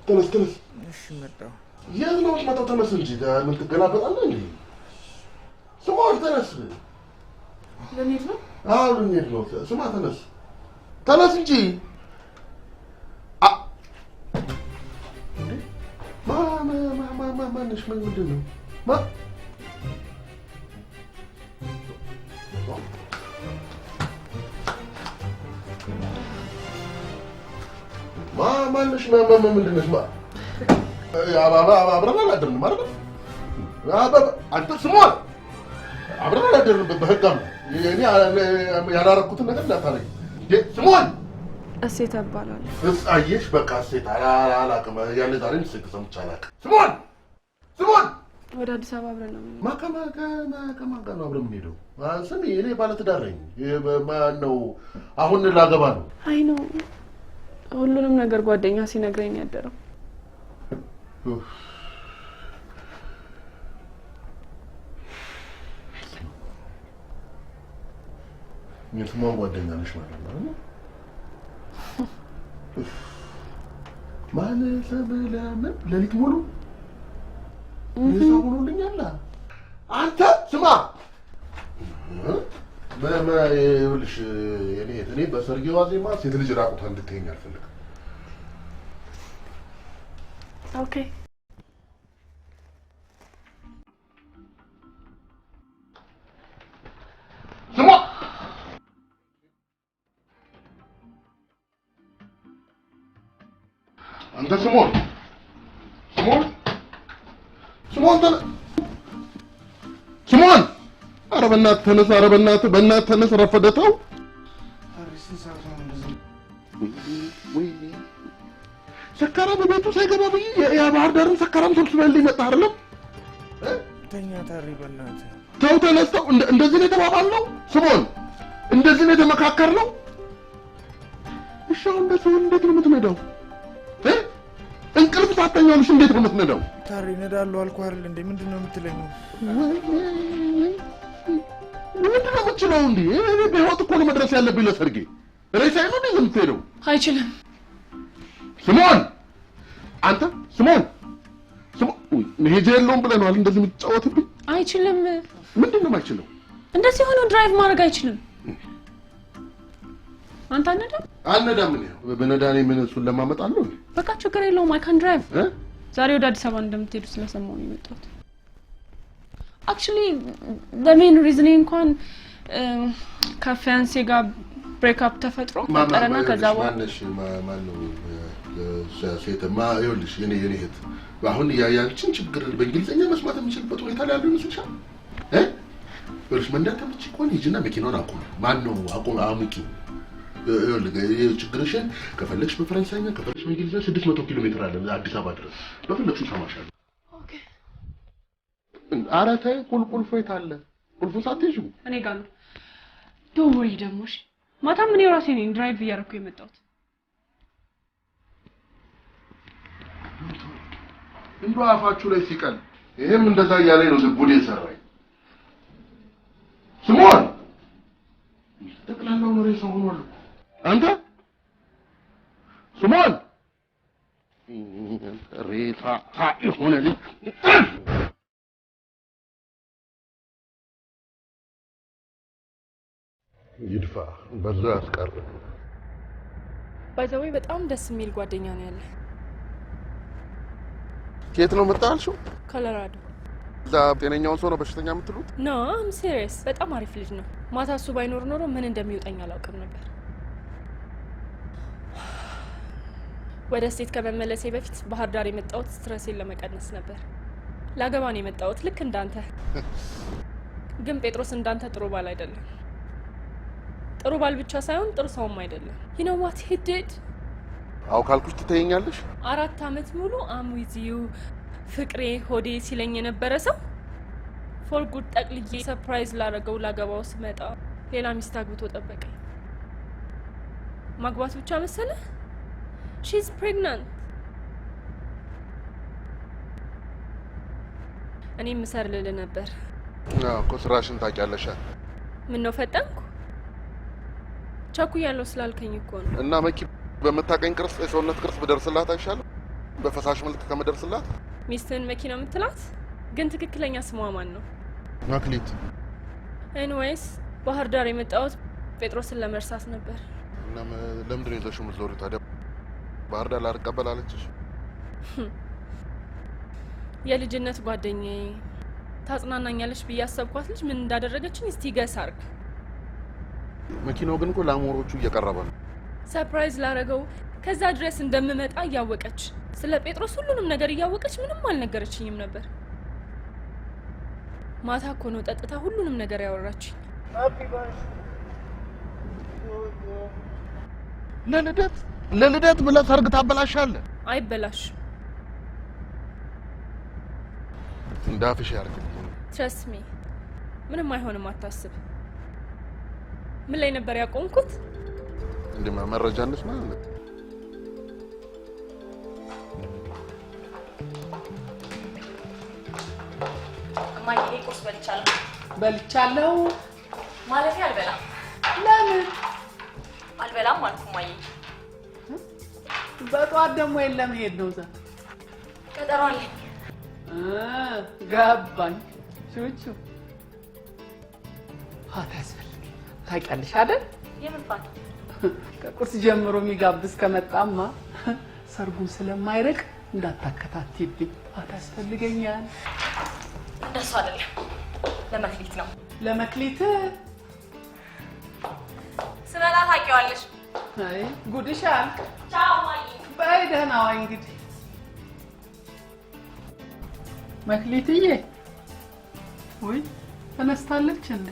ተነስ። እሺ መጣሁ። የት ነው የምትመጣው? ተነስ እንጂ ምን ትገላበጣለህ እንዴ? ስሞን ተነስ። ልንሄድ ነው? አዎ ልንሄድ ነው። ስማ ተነስ እንጂ ማነሽ ምንድን ነው ማነሽ ምንድን ነሽ አብረን አላደርንም አይደል አንተ ስሟል አብረን አላደርንም በህጋም እኔ ያላረኩትን ነገር እንዳታረጊ ስሟል እሴት እባላለሁ። አየሽ በቃ እሴት አላውቅም ያለ ዛሬም ስልክ ሰምቼ አላውቅም። ስሞን ወደ አዲስ አበባ አብረን ነው ከማን ጋር ነው አብረን የምንሄደው? ስሚ እኔ ባለትዳር ነኝ። ማነው አሁን ላገባ ነው። አይ ነው ሁሉንም ነገር ጓደኛ ሲነግረኝ ያደረው። የስሟን ጓደኛ ነሽ ማለት ነው? ማለት ለምን ለሊት ሙሉ ይዘው ሆኖልኛል። አንተ ስማ ይኸውልሽ እኔ በሰርጌ ዋዜማ ሴት ልጅ ራቁቷን እንድትይኝ አልፈልግም። ኦኬ ስማ አንተ ስሞን ኧረ በእናትህ ተነስ ረፈደተው ሰካራም በቤቱ ሳይገባ ብዬ የባህር ዳርን ሰካራም ሰብስበልኝ መጣህ አይደለም ተኛ ታሪ በእናትህ ተው ተነስተው እንደዚህ ነው የተባባልነው ስሞን እንደዚህ ነው የተመካከርነው እሺ አሁን እንደዚህ እንዴት ነው የምትነዳው እንቅልፍ ሳተኛውልሽ እንዴት ነው የምትነዳው ታሪ ነዳለሁ አልኩህ አይደል እንዴ ምንድነው የምትለኝ ምንድነው የምትችለው እንዴ እኔ በህይወት እኮ ነው መድረስ ያለብኝ ለሰርጌ ሬሳዬ ነው እንዴ የምትሄደው አይችልም ስሞን አንተ ስሞን መሄጃ የለውም ብለናል እንደዚህ የምትጫወትብኝ አይችልም ምንድነው የማይችለው እንደዚህ ሆኖ ድራይቭ ማድረግ አይችልም አንተ አነዳም ምን በነዳኔ ምን እሱን ለማመጣለሁ በቃ ችግር የለውም አይ ካን ድራይቭ ዛሬ ወደ አዲስ አበባ እንደምትሄዱ ስለሰማሁ ነው የመጣሁት actually the main reason እንኳን ከፊያንሴ ጋር ብሬክ አፕ ተፈጥሮ ቀረና ከዛ በኋላ ማነው ሴትማ ይኸውልሽ የኔ እህት አሁን ያንቺን ችግር በእንግሊዝኛ መስማት የምችልበት ሁኔታ ላይ ያለው ይመስልሻል? ይኸውልሽ መንዳት የምትችይ ከሆነ ሂጂና መኪናውን አቁሚ። ማነው አሙቂ። ይኸውልሽ ችግርሽን ከፈለግሽ በፈረንሳይኛ ከፈለግሽ በእንግሊዝኛ 600 ኪሎ ሜትር አለ አዲስ አበባ ድረስ በፈለግሽው እሰማሻለሁ። ኦኬ። ኧረ ተይ ቁልቁል ፎይት አለ። ቁልፉ ሳትይዥው እኔ ጋር ነው። ደውሪ ደግሞ እሺ። ማታም እኔ ራሴ ነኝ ድራይቭ እያደረኩ የመጣሁት። እንደው አፋችሁ ላይ ሲቀል ይሄም እንደዛ እያለኝ ነው ጉድ የሰራኝ። ስሞን ጠቅላላው ነው ሬሳ ሆኗል። አንተ ስሞን ሬሳ ሆነ ልጅ ይድፋ በዛው ያስቀር። ባይዘዌ በጣም ደስ የሚል ጓደኛ ነው ያለ። ከየት ነው መጣልሽው? ኮሎራዶ። እዛ ጤነኛውን ሰው ነው በሽተኛ የምትሉት? ኖ አም ሲሪየስ። በጣም አሪፍ ልጅ ነው። ማታ እሱ ባይኖር ኖሮ ምን እንደሚወጣኝ አላውቅም ነበር። ወደ ስቴት ከመመለሴ በፊት ባህር ዳር የመጣሁት ስትረሴን ለመቀነስ ነበር። ላገባ ነው የመጣሁት ልክ እንዳንተ። ግን ጴጥሮስ እንዳንተ ጥሩ ባል አይደለም። ጥሩ ባል ብቻ ሳይሆን ጥሩ ሰውም አይደለም። you know what he did? አው ካልኩሽ ትተይኛለሽ? 4 አመት ሙሉ አም ዊዝ ዩ ፍቅሬ ሆዴ ሲለኝ የነበረ ሰው ፎር ጉድ ጠቅልዬ ሰርፕራይዝ ላረገው ላገባው ስመጣ ሌላ ሚስት አግብቶ ጠበቀኝ። ማግባት ብቻ መሰለ? she's pregnant። እኔም ምሰር ልል ነበር። እኮ ስራሽን ታውቂያለሽ። ምን ነው ፈጠንኩ? ቻኩያለሁ ስላልከኝ እኮ ነው። እና መኪ በመታቀኝ ቅርስ የሰውነት ቅርስ ብደርስላት አይሻልም? በፈሳሽ መልክ ከመደርስላት። ሚስትን መኪና የምትላት ግን ትክክለኛ ስሟ ማን ነው? መክሊት። ኤኒዌይስ ባህር ዳር የመጣሁት ጴጥሮስን ለመርሳት ነበር። እና ለምንድን ነው ይዘሽው የምትዞሪው ታዲያ? ባህር ዳር ላልቀበል አለችሽ? የልጅነት ጓደኛዬ ታጽናናኛለች ብዬ አሰብኳት ልጅ ምን እንዳደረገችኝ እስቲ ገስ አርግ። መኪናው ግን እኮ ለአሞሮቹ እየቀረበ ነው። ሰርፕራይዝ ላረገው ከዛ ድረስ እንደምመጣ እያወቀች ስለ ጴጥሮስ ሁሉንም ነገር እያወቀች ምንም አልነገረችኝም ነበር። ማታ እኮ ነው ጠጥታ ሁሉንም ነገር ያወራችኝ። ለልደት ብለህ ሰርግ ታበላሻለህ። አይበላሽም። እንዳፍሽ ያርግ። ትረስት ሚ ምንም አይሆንም አታስብ። ምን ላይ ነበር ያቆምኩት? እንደማ መረጃ ነሽ ማለት ማይ ቁርስ በልቻለሁ ማለት አልበላም። ለምን አልበላም ማለት ማይ በጧት ደግሞ የለም ሄድ ነው ዛ ቀጠሮ አለኝ። ገባኝ። ቹቹ ታውቂያለሽ አይደል? የምን ፋታ? ከቁርስ ጀምሮ የሚጋብዝ ከመጣማ ሰርጉን ስለማይርቅ እንዳታከታትይብኝ። ፋታ ያስፈልገኛል። እንደሱ አይደለም፣ ለመክሊት ነው። ለመክሊት ስመጣ ታውቂዋለሽ። አይ ጉድሻል። ቻው ማይ። በይ ደህና ዋይ። እንግዲህ መክሊትዬ ወይ ተነስታለች እንዴ?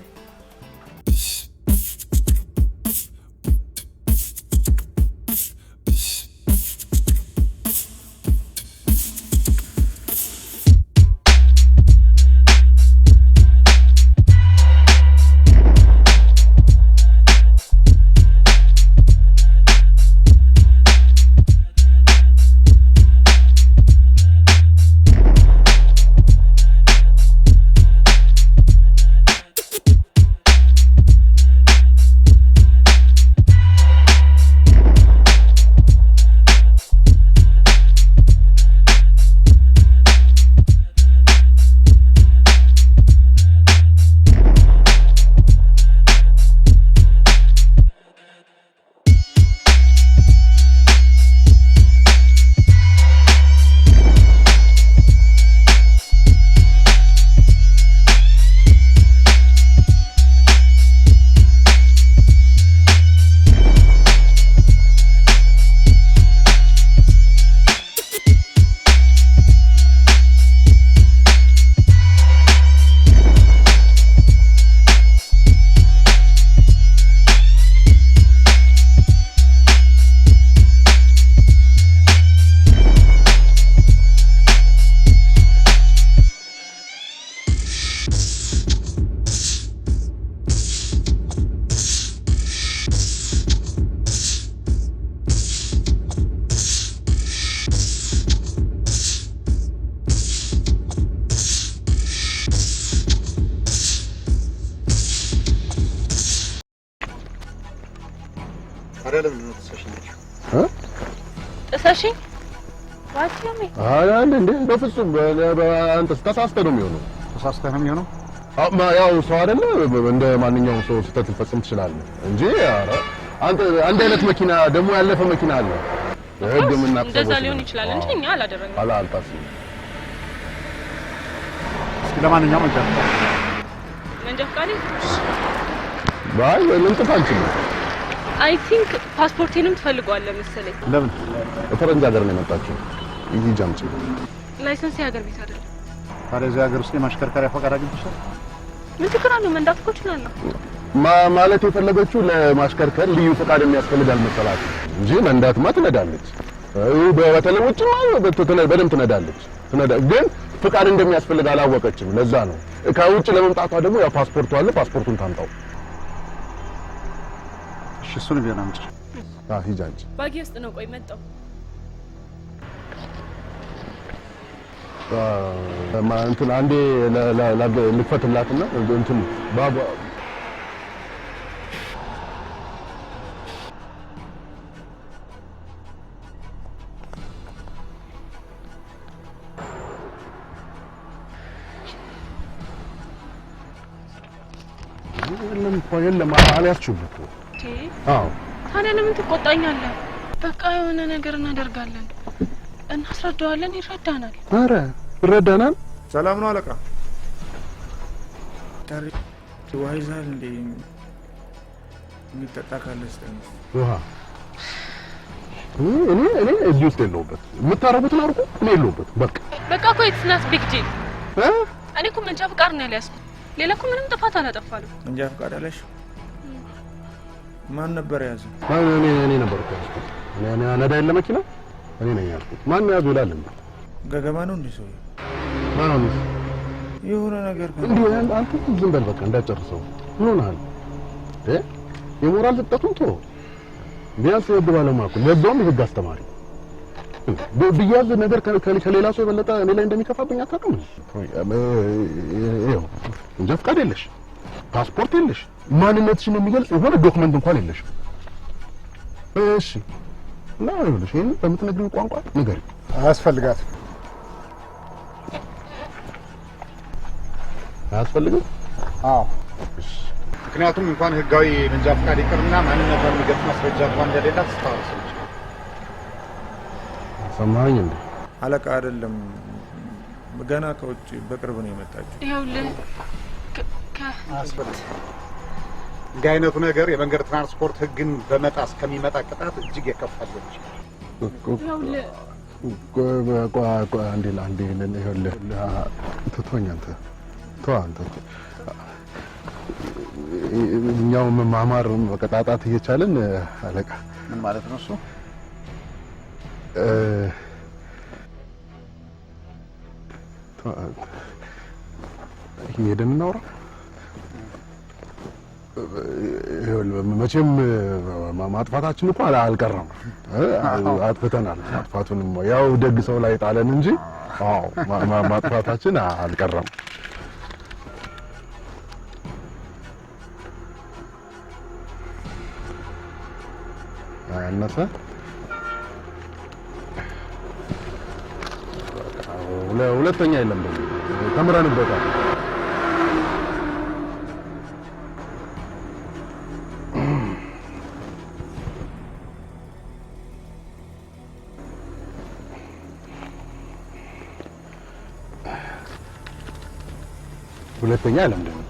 ታዲያ ለምን ነው ተሰሽኝ? እሰሽኝ ዋቺሚ አይ እንዴ በፍጹም አንተ ተሳስተህ ነው የሚሆነው። ተሳስተህ ነው የሚሆነው? ያው ሰው አይደለ እንደ ማንኛውም ሰው ስህተት ልፈጽም ትችላለህ እንጂ ኧረ አንተ አንድ አይነት መኪና ደግሞ ያለፈ መኪና አለ። ህግ ምን አጥቶ እንደዛ ሊሆን ይችላል እንጂ እኛ አላደረግንም። አላልታስብ። እስኪ ለማንኛውም መንጃ ፈቃዴ ባይ ልንጥፍ አንችልም። አይ ቲንክ ፓስፖርቴንም ትፈልገዋለህ መሰለኝ። ለምን ከፈረንጅ ሀገር ነው የመጣችው? ይሄ ጃምጪ ላይሰንስ የሀገር ቤት አይደለም። ታዲያ እዚህ ሀገር ውስጥ የማሽከርከሪያ ፈቃድ አግኝተሻል? ምን ችግር አለው? መንዳት እኮ እችላለሁ። ማለት የፈለገችው ለማሽከርከር ልዩ ፈቃድ የሚያስፈልጋል መሰላት እንጂ መንዳትማ ትነዳለች። በተለይ ውጭማ በደንብ ትነዳለች። ግን ፈቃድ እንደሚያስፈልግ አላወቀችም። ለዛ ነው ከውጭ ለመምጣቷ ደግሞ ያው ፓስፖርቱ አለ። ፓስፖርቱን ታምጣው። እሺ እሱን ቢሆን አምጪ። ሂጂ አንቺ። ባጊ ውስጥ ነው። ቆይ መጣሁ። እንትን አንዴ ልክፈትላትና እንትን ባባ የለም አልያዝሽውም እኮ። አዎ ታዲያ ለምን ትቆጣኛለህ? በቃ የሆነ ነገር እናደርጋለን፣ እናስረዳዋለን፣ ይረዳናል። ኧረ ይረዳናል። ሰላም ነው አለቃ? ታሪ ዋይዛል እንዴ? የሚጠጣ ካለ ስጠኝ። ውሃ እኔ እዚህ ውስጥ የለሁበት። የምታረጉትን አድርጉ፣ እኔ የለሁበት። በቃ እኮ ኢትስ ናት ቢግ ዲል። እኔ እኮ መንጃ ፈቃድ ነው ያልያዝኩት። ሌላ እኮ ምንም ጥፋት አላጠፋንም። መንጃ ፈቃድ አለሽ? ማን ነበር ያዘው? እኔ ነበርኩ ያዝኩት። እኔ ነዳ የለ መኪና እኔ ነኝ ያዝኩት። ማን ያዘው ይላል እንዴ? ገገማ ነው እንዴ ሰው? ማን ነው? የሆነ ነገር እንዴ አንተ ዝም በል በቃ እንዳጨርሰው። ምን ሆነሃል? የሞራል ዝቅጠቱን ተው። ቢያንስ የህግ ባለሙያ እኮ ለዛውም የህግ አስተማሪ ብያዝ ነገር ከሌላ ሰው የበለጠ እኔ ላይ እንደሚከፋብኝ አታውቅም? ይኸው እንጃ ፈቃድ የለሽ፣ ፓስፖርት የለሽ፣ ማንነትሽን የሚገልጽ የሆነ ዶክመንት እንኳን የለሽ። እሺ እና ይኸውልሽ ይሄን በምትነግሪው ቋንቋ ንገሪኝ። አያስፈልጋትም። አያስፈልግም? አዎ። ምክንያቱም እንኳን ህጋዊ መንጃ ፈቃድ ይቅርና ማንነቷን የሚገልጽ ማስረጃ እንኳን እንደሌላት ስታወሰች። ሰማኸኝ እንዴ? አለቃ አይደለም ገና ከውጭ በቅርብ ነው የመጣችው። ይኸውልህ አያስፈልግም። እንዲህ አይነቱ ነገር የመንገድ ትራንስፖርት ህግን በመጣስ ከሚመጣ ቅጣት እጅግ የከፋ ሊሆን ይችላል። እኛው መማማር መቀጣጣት እየቻለን አለቃ ምን ማለት ነው እሱ? ሄደን እናውራ። መቼም ማጥፋታችን እኮ አልቀረም። አጥፍተናል። ማጥፋቱንም ያው ደግ ሰው ላይ ጣለን እንጂ አዎ ማጥፋታችን አልቀረም። አነሰ ሁለተኛ የለም ደግሞ ተምረንበታል። ሁለተኛ የለም ደግሞ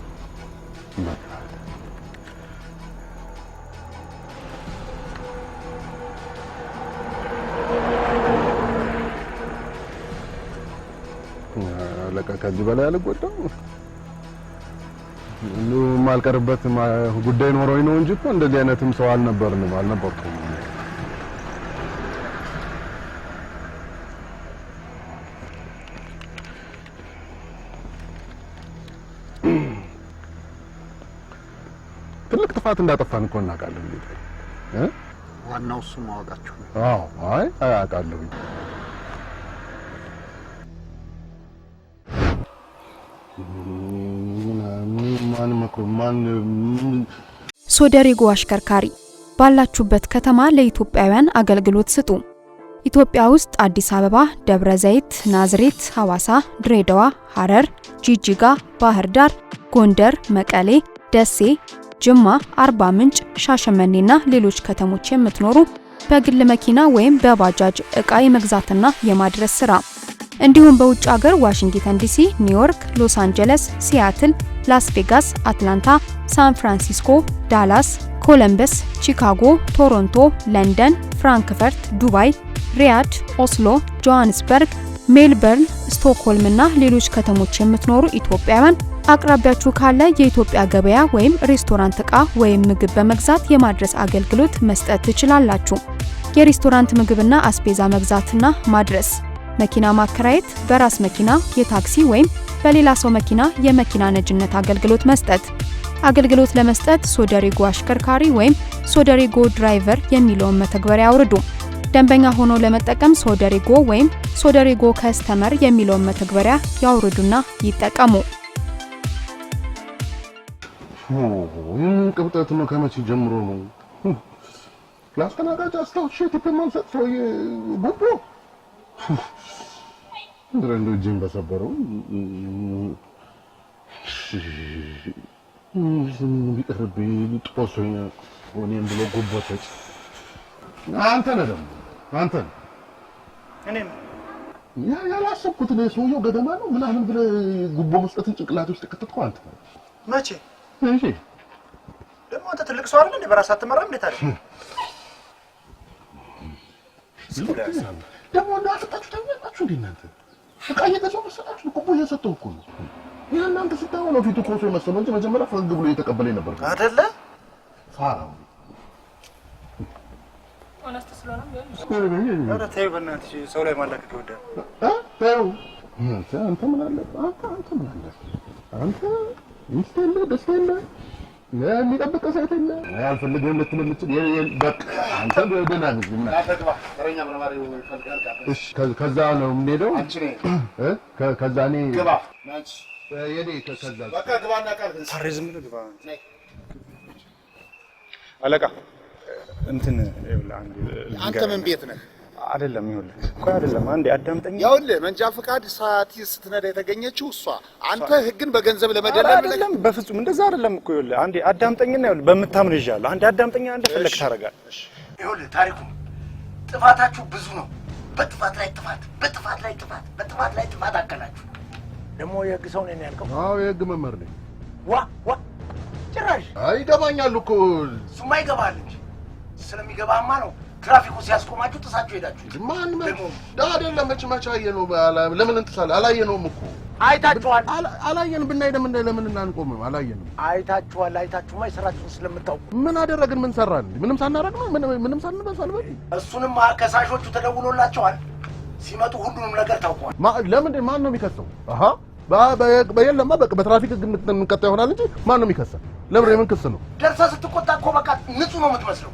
ከዚህ በላይ አልጎዳም። ማልቀርበት ጉዳይ ኖሮኝ ነው እንጂ እኮ እንደዚህ አይነትም ሰው አልነበርኩም። ትልቅ ጥፋት እንዳጠፋን እኮ እናውቃለን። ዋናው እሱ ማወቃችሁ ነው። አዎ አይ አውቃለሁ። ሶደሬጎ አሽከርካሪ ባላችሁበት ከተማ ለኢትዮጵያውያን አገልግሎት ስጡ። ኢትዮጵያ ውስጥ አዲስ አበባ፣ ደብረ ዘይት፣ ናዝሬት፣ ሐዋሳ፣ ድሬዳዋ፣ ሐረር፣ ጂጂጋ፣ ባህር ዳር፣ ጎንደር፣ መቀሌ፣ ደሴ፣ ጅማ፣ አርባ ምንጭ፣ ሻሸመኔና ሌሎች ከተሞች የምትኖሩ በግል መኪና ወይም በባጃጅ ዕቃ የመግዛትና የማድረስ ስራ እንዲሁም በውጭ ሀገር ዋሽንግተን ዲሲ፣ ኒውዮርክ፣ ሎስ አንጀለስ፣ ሲያትል፣ ላስ ቬጋስ፣ አትላንታ፣ ሳን ፍራንሲስኮ፣ ዳላስ፣ ኮለምበስ፣ ቺካጎ፣ ቶሮንቶ፣ ለንደን፣ ፍራንክፈርት፣ ዱባይ፣ ሪያድ፣ ኦስሎ፣ ጆሃንስበርግ፣ ሜልበርን፣ ስቶክሆልም እና ሌሎች ከተሞች የምትኖሩ ኢትዮጵያውያን አቅራቢያችሁ ካለ የኢትዮጵያ ገበያ ወይም ሬስቶራንት ዕቃ ወይም ምግብ በመግዛት የማድረስ አገልግሎት መስጠት ትችላላችሁ። የሬስቶራንት ምግብና አስቤዛ መግዛትና ማድረስ፣ መኪና ማከራየት፣ በራስ መኪና፣ የታክሲ ወይም በሌላ ሰው መኪና የመኪና ነጅነት አገልግሎት መስጠት። አገልግሎት ለመስጠት ሶደሬጎ አሽከርካሪ ወይም ሶደሬጎ ድራይቨር የሚለውን መተግበሪያ አውርዱ። ደንበኛ ሆኖ ለመጠቀም ሶደሬጎ ወይም ሶደሬጎ ከስተመር የሚለውን መተግበሪያ ያውርዱና ይጠቀሙ። ቅብጠት ነው። ከመቼ ጀምሮ ነው ለአስተናጋጅ አስታውሼ ቲፕ የማልሰጥ ሰውዬ ጉቦ እንደው እጄን በሰበረው ቢቀርብኝ ጦሶኝ ሆኔም ብሎ ጉቦ ሰጭ አንተ ነህ ደግሞ አንተ እኔም ያላሰብኩት ነው። ሰውዬው ገደማ ነው ምናምን ብለህ ጉቦ መስጠትን ጭንቅላት ውስጥ ከተትከው አንተ መቼ እሺ ደግሞ አንተ ትልቅ ሰው አይደል እንዴ? በራስህ አትመራም እንዴ ታዲያ? ደግሞ እንዳትጣችሁ ታውቃላችሁ እንዴ እናንተ በቃ እየገዛው መሰጣችሁ ጉቦ እየሰጠው እኮ ነው። እናንተ ስታው ነው ፊቱ ኮሶ የመሰለው እንጂ መጀመሪያ ፈንግ ብሎ እየተቀበለኝ ነበር አይደለ? ፋራው ሆነስተ ስለሆነ ኧረ ተይው በእናትሽ ሰው ላይ ማላከክ ይወዳል። ተይው አንተ ምን አለ አንተ ሚስተለ ደስተለ የሚጠብቀው ሰው የለ አልፈልግም ልትልልጭ በቃ አንተ ደህና ነህ ምን አትግባ ተረኛ ምርማሪ ይፈልጋል። እሺ ከዛ ነው የምንሄደው ከዛ እኔ ግባ ናች የኔ ከዛ በቃ ግባና ቃል ሳሪዝም ግባ አለቃ እንትን አንተ ምን ቤት ነህ? አይደለም ይኸውልህ እኮ አይደለም አንዴ አዳምጠኝ። ይኸውልህ መንጃ ፈቃድ ሳትይዝ ስትነዳ የተገኘችው እሷ አንተ ህግን በገንዘብ ለመደለል አይደለም፣ በፍጹም እንደዛ አይደለም እኮ ይኸውልህ አንዴ አዳምጠኝና ይኸውልህ በምታምን ይዣለሁ። አንዴ አዳምጠኝ እንደፈለክ ታረጋለህ። ይኸውልህ ታሪኩ ጥፋታችሁ ብዙ ነው። በጥፋት ላይ ጥፋት፣ በጥፋት ላይ ጥፋት፣ በጥፋት ላይ ጥፋት አከላችሁ። ደግሞ የህግ ሰው ነኝ ያልከው? አዎ የህግ መምህር ነኝ። ዋ ጭራሽ ይገባኛል እኮ እሱማ ይገባል እንጂ ስለሚገባማ ነው ትራፊኩ ሲያስቆማችሁ ጥሳችሁ ሄዳችሁ። ማን አይደለም መቻየ ነው። ለምን እንትሳለ አላየነውም እኮ አይታችኋል። አላየንም ብናይ ለምን እናንቆምም? አላየንም። አይታችኋል። አይታችሁማ የሰራችሁን ስለምታውቁ ምን አደረግን? ምን ሰራን? ምንም ሳናረግ ነው ምንም ሳንበሳል። እሱንም ከሳሾቹ ተደውሎላቸዋል። ሲመጡ ሁሉንም ነገር ታውቋል። ለምን ማን ነው የሚከሰው? አሃ በየለማ በቃ በትራፊክ ህግ እንቀጣ ይሆናል እንጂ ማን ነው የሚከሰው? ለምን የምን ክስ ነው? ደርሰህ ስትቆጣ እኮ በቃ ንጹህ ነው የምትመስለው።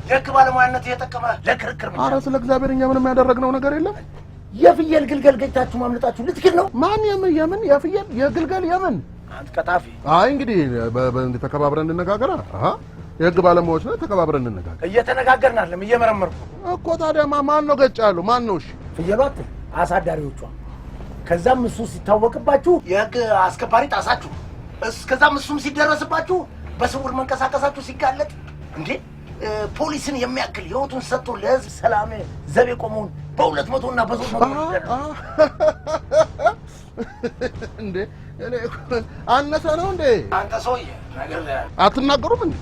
የህግ ባለሙያነት እየጠቀመ ለክርክር ብቻ። ኧረ ስለ እግዚአብሔር እኛ ምንም ያደረግነው ነገር የለም። የፍየል ግልገል ገጭታችሁ ማምለጣችሁ ልትክል ነው? ማን የምን የፍየል የግልገል የምን አንተ ቀጣፊ። አይ እንግዲህ ተከባብረን እንነጋገራ። አሃ የህግ ባለሙያዎች ነው፣ ተከባብረን እንነጋገር። እየተነጋገርን አይደለም እየመረመርኩ እኮ። ታዲያ ማን ነው ገጭ ያለው? ማን ነው? እሺ ፍየሏት አሳዳሪዎቿ። ከዛም እሱ ሲታወቅባችሁ የህግ አስከባሪ ጣሳችሁ። እስከዛም እሱም ሲደረስባችሁ በስውር መንቀሳቀሳችሁ ሲጋለጥ እንዴ ፖሊስን የሚያክል ህይወቱን ሰጥቶ ለህዝብ ሰላም ዘብ የቆመውን በ200 እና በ300 እንዴ አነሰ ነው እንዴ? አንተ ሰውዬ ነገር አትናገሩም እንዴ?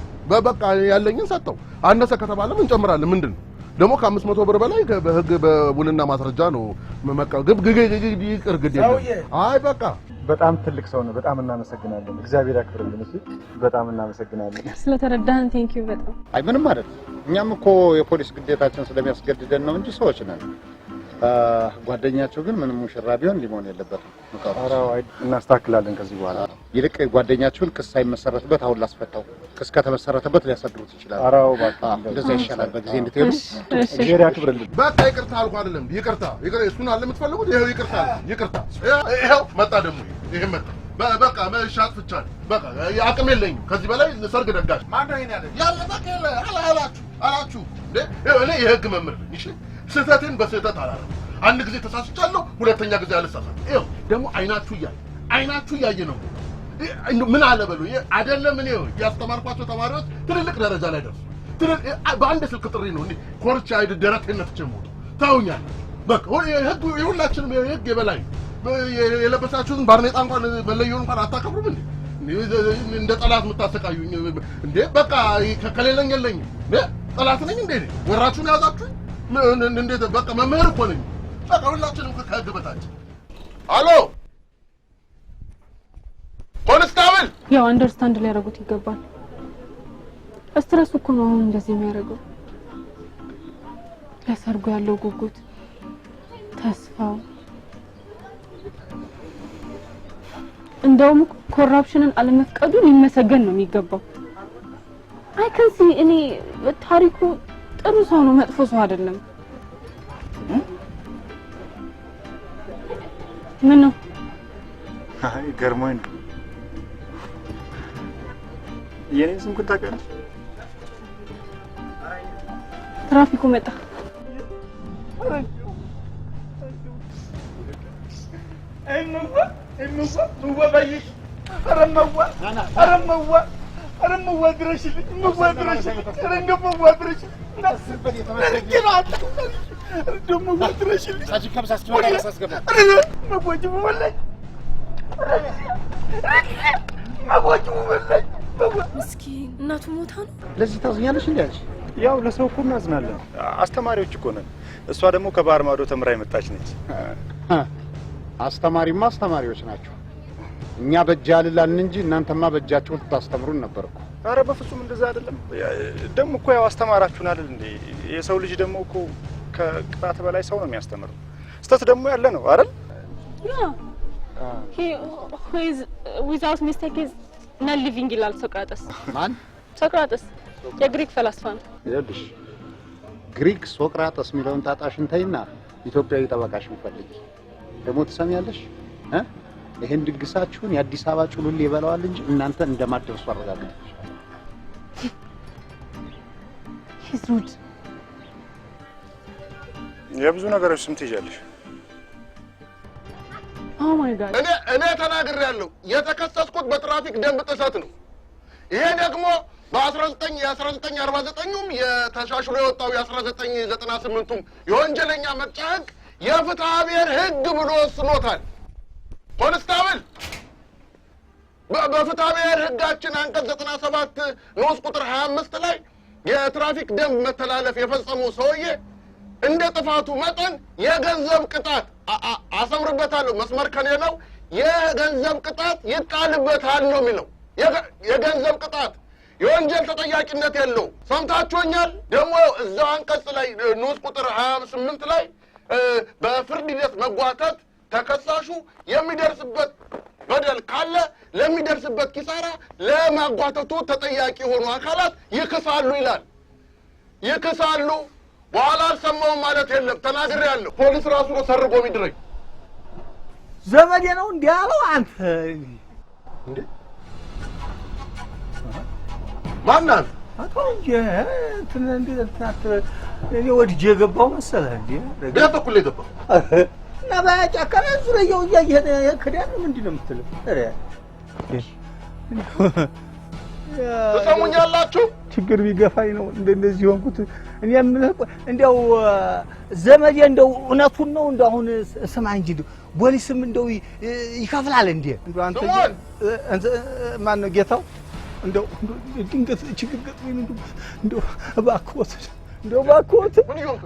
በቃ ያለኝን ሰጠው። አነሰ ከተባለ ምን እንጨምራለን? ምንድን ነው ደግሞ ከ500 ብር በላይ በህግ በውልና ማስረጃ ነው መቀበል። ይቅር ግድ የለም። አይ በቃ በጣም ትልቅ ሰው ነው። በጣም እናመሰግናለን። እግዚአብሔር ያክብርልን። እሺ በጣም እናመሰግናለን ስለተረዳህን። ቴንክ ዩ በጣም። አይ ምንም አይደል። እኛም እኮ የፖሊስ ግዴታችን ስለሚያስገድደን ነው እንጂ ሰዎች ነን። ጓደኛቸው ግን ምንም ሙሽራ ቢሆን ሊሆን የለበትም። ኧረ እናስተካክላለን ከዚህ በኋላ። ይልቅ ጓደኛችሁን ክስ ሳይመሰረትበት አሁን ላስፈታው። ክስ ከተመሰረተበት ሊያሰድሩት ይችላል። ኧረ እባክህ እንደዛ ይሻላል። በጊዜ እንድትሄዱ እግዚአብሔር ያክብርልን። በቃ ይቅርታ አልኩ አይደለም? ይቅርታ እሱን አለ የምትፈልጉት? ይኸው ይቅርታ። ይኸው መጣ ደግሞ ይሄ መጣ። በቃ መሻት ፍቻል በቃ አቅም የለኝም ከዚህ በላይ ሰርግ ደጋሽ ማነው ይሄን ያለ ያለ በቃ አላችሁ እንዴ እኔ የህግ መምህር ነኝ እሺ ስህተቴን በስህተት አላረም አንድ ጊዜ ተሳስቻለሁ ሁለተኛ ጊዜ አልሳሳት ይኸው ደግሞ አይናችሁ እያየ ነው ምን አለ በሉ አይደለም እኔ ያስተማርኳቸው ተማሪዎች ትልልቅ ደረጃ ላይ ደርሱ በአንድ ስልክ ጥሪ ነው እንዴ ኮርቻ አይደ ደረቴነት ጀምሮ ታውኛል በቃ የህግ የሁላችንም የህግ የበላይ የለበሳችሁትን ባርኔጣ እንኳን መለየውን እንኳን አታከብሩም እንዴ እንደ ጠላት የምታሰቃዩኝ እንዴ በቃ ከሌለኝ የለኝም እንዴ ጠላት ነኝ እንዴ ወራችሁን ያዛችሁኝ እንዴ በቃ መምህር እኮ ነኝ በቃ ሁላችንም ከህግ በታች አሎ ኮንስታብል ያው አንደርስታንድ ሊያደርጉት ይገባል ስትረስ እኮ ነው አሁን እንደዚህ የሚያደርገው ለሰርጉ ያለው ጉጉት ተስፋው እንደውም ኮራፕሽንን አለመፍቀዱ ሊመሰገን ነው የሚገባው አይከንሲ እኔ ታሪኩ ጥሩ ሰው ነው መጥፎ ሰው አይደለም ምን ነው አይ ገርሞኝ ነው የኔ ስም ኩታቀል ትራፊኩ መጣ ምስኪን እናቱ ሞታ ነው ለዚህ ታዝኛለሽ እንዴ አንቺ ያው ለሰው እኮ እናዝናለን አስተማሪዎች እኮ ነን እሷ ደግሞ ከባህር ማዶ ተምራ የመጣች ነች አስተማሪማ አስተማሪዎች ናቸው እኛ በጃልላልን እንጂ እናንተማ በእጃችሁ ልታስተምሩን ነበርኩ አረ በፍጹም እንደዛ አይደለም ደሞ እኮ ያው አስተማራችሁን አይደል እንዴ የሰው ልጅ ደግሞ እኮ ከቅጣት በላይ ሰው ነው የሚያስተምረው ስተት ደግሞ ያለ ነው አይደል he who is without mistake is not living ይላል ሶቅራጥስ ማን ሶቅራጥስ የግሪክ ፈላስፋ ነው ይኸውልሽ ግሪክ ሶቅራጥስ የሚለውን ጣጣሽን ተይና ኢትዮጵያዊ ጠበቃሽን ፈልጊ ደግሞ ትሰሚያለሽ ይሄን ድግሳችሁን የአዲስ አበባ ጩሉል ይበላዋል እንጂ እናንተ እንደማደርሱ አረጋግጠሽ he's rude የብዙ ነገሮች ስም ትይዣለሽ oh my god እኔ ተናግሬያለሁ የተከሰስኩት በትራፊክ ደንብ ጥሰት ነው ይሄ ደግሞ በ1949ም የተሻሽሎ የወጣው የ1998ም የወንጀለኛ መቅጫ ህግ የፍትሐ ብሔር ህግ ብሎ ወስኖታል ኮንስታብል በፍትሐ ብሔር ህጋችን አንቀጽ 97 ንዑስ ቁጥር 25 ላይ የትራፊክ ደንብ መተላለፍ የፈጸሙ ሰውዬ እንደ ጥፋቱ መጠን የገንዘብ ቅጣት አሰምርበታለሁ መስመር ከኔ ነው የገንዘብ ቅጣት ይጣልበታል ነው የሚለው የገንዘብ ቅጣት የወንጀል ተጠያቂነት የለው ሰምታችሁኛል ደግሞ እዛው አንቀጽ ላይ ንዑስ ቁጥር 28 ላይ በፍርድ ሂደት መጓተት ተከሳሹ የሚደርስበት በደል ካለ ለሚደርስበት ኪሳራ ለማጓተቱ ተጠያቂ የሆኑ አካላት ይክሳሉ ይላል ይክሳሉ በኋላ አልሰማውም ማለት የለም ተናግሬያለሁ ፖሊስ ራሱ ነው ሰርጎ የሚድረኝ ዘመዴ ነው እንዲያለው አንተ እንዴ ማናት አቶንጀ እንዴት እኔ ወድጄ የገባው መሰለህ እንዴ ቤት በኩል የገባው እና ባጫከረ ዙሪያው የከዳን ምንድን ነው የምትለው አረ ተሰሙኛላችሁ ችግር ቢገፋኝ ነው እንደዚህ ሆንኩት እኔ እንደው ዘመዴ እንደው እውነቱን ነው እንደው አሁን ስማ እንጂ ፖሊስም እንደው ይከፍላል እንዴ እንደው አንተ ማን ነው ጌታው እንደው ድንገት ችግር ገጥሞኝ እንደው እባክዎት እንደው እባክዎት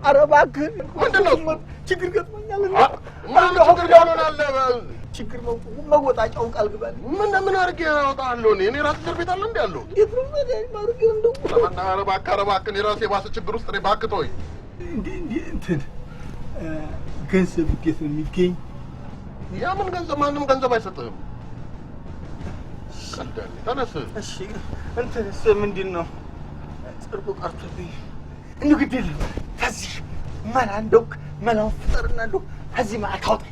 ኧረ እባክህ ምንድነው ችግር ገጥሞኛል ማን ችግር ገጥሞናል ችግር ነው መወጣጫው ቃል ግባል ምን አድርጌ አወጣለሁ እኔ ራሴ እስር ቤት አለ እንዴ ያለው እንዴት ነው ማድረግ እንደው ለማናረ ባከረባከን የራሴ ባሰ ችግር ውስጥ ነው ባክቶይ እንትን ገንዘብ እንዴት ነው የሚገኝ ያ ምን ገንዘብ ማንም ገንዘብ አይሰጥህም ቀልዳል ተነስ እሺ እንትንስ ምንድን ነው ጽርቁ ቀርቶብኝ እንደው ግድ የለም ከዚህ መላ እንደው መላው ፍጠርና እንደው ከዚህ ማካውጣ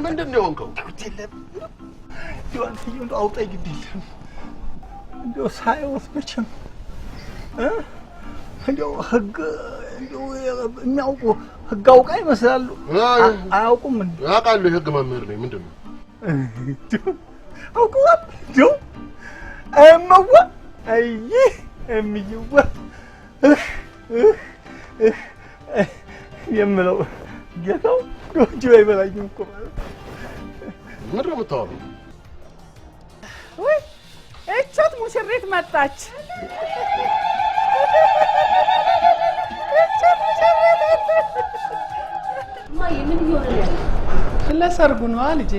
ምንድን ነው የሆንከው ግድ የለም ዲዋን ይሁን አውጣይ ግድ የለም እንደው ሳይወስ መቼም እንደው ህግ እንደው የሚያውቁ ህግ አውቃ ይመስላሉ አያውቁም እንዴ ያውቃሉ የህግ መምህር ነኝ ምንድነው አውቀዋል እንደው እመዋ አይ እምይዋ የምለው ጌታው ዶጆ አይበላኝም እኮ ማለት ምን ነው የምታወራው ወይ እቻት ሙሽሪት መጣች እቻት ሙሽሪት ማይ ምን ይሆነ ለሰርጉ ነው ልጄ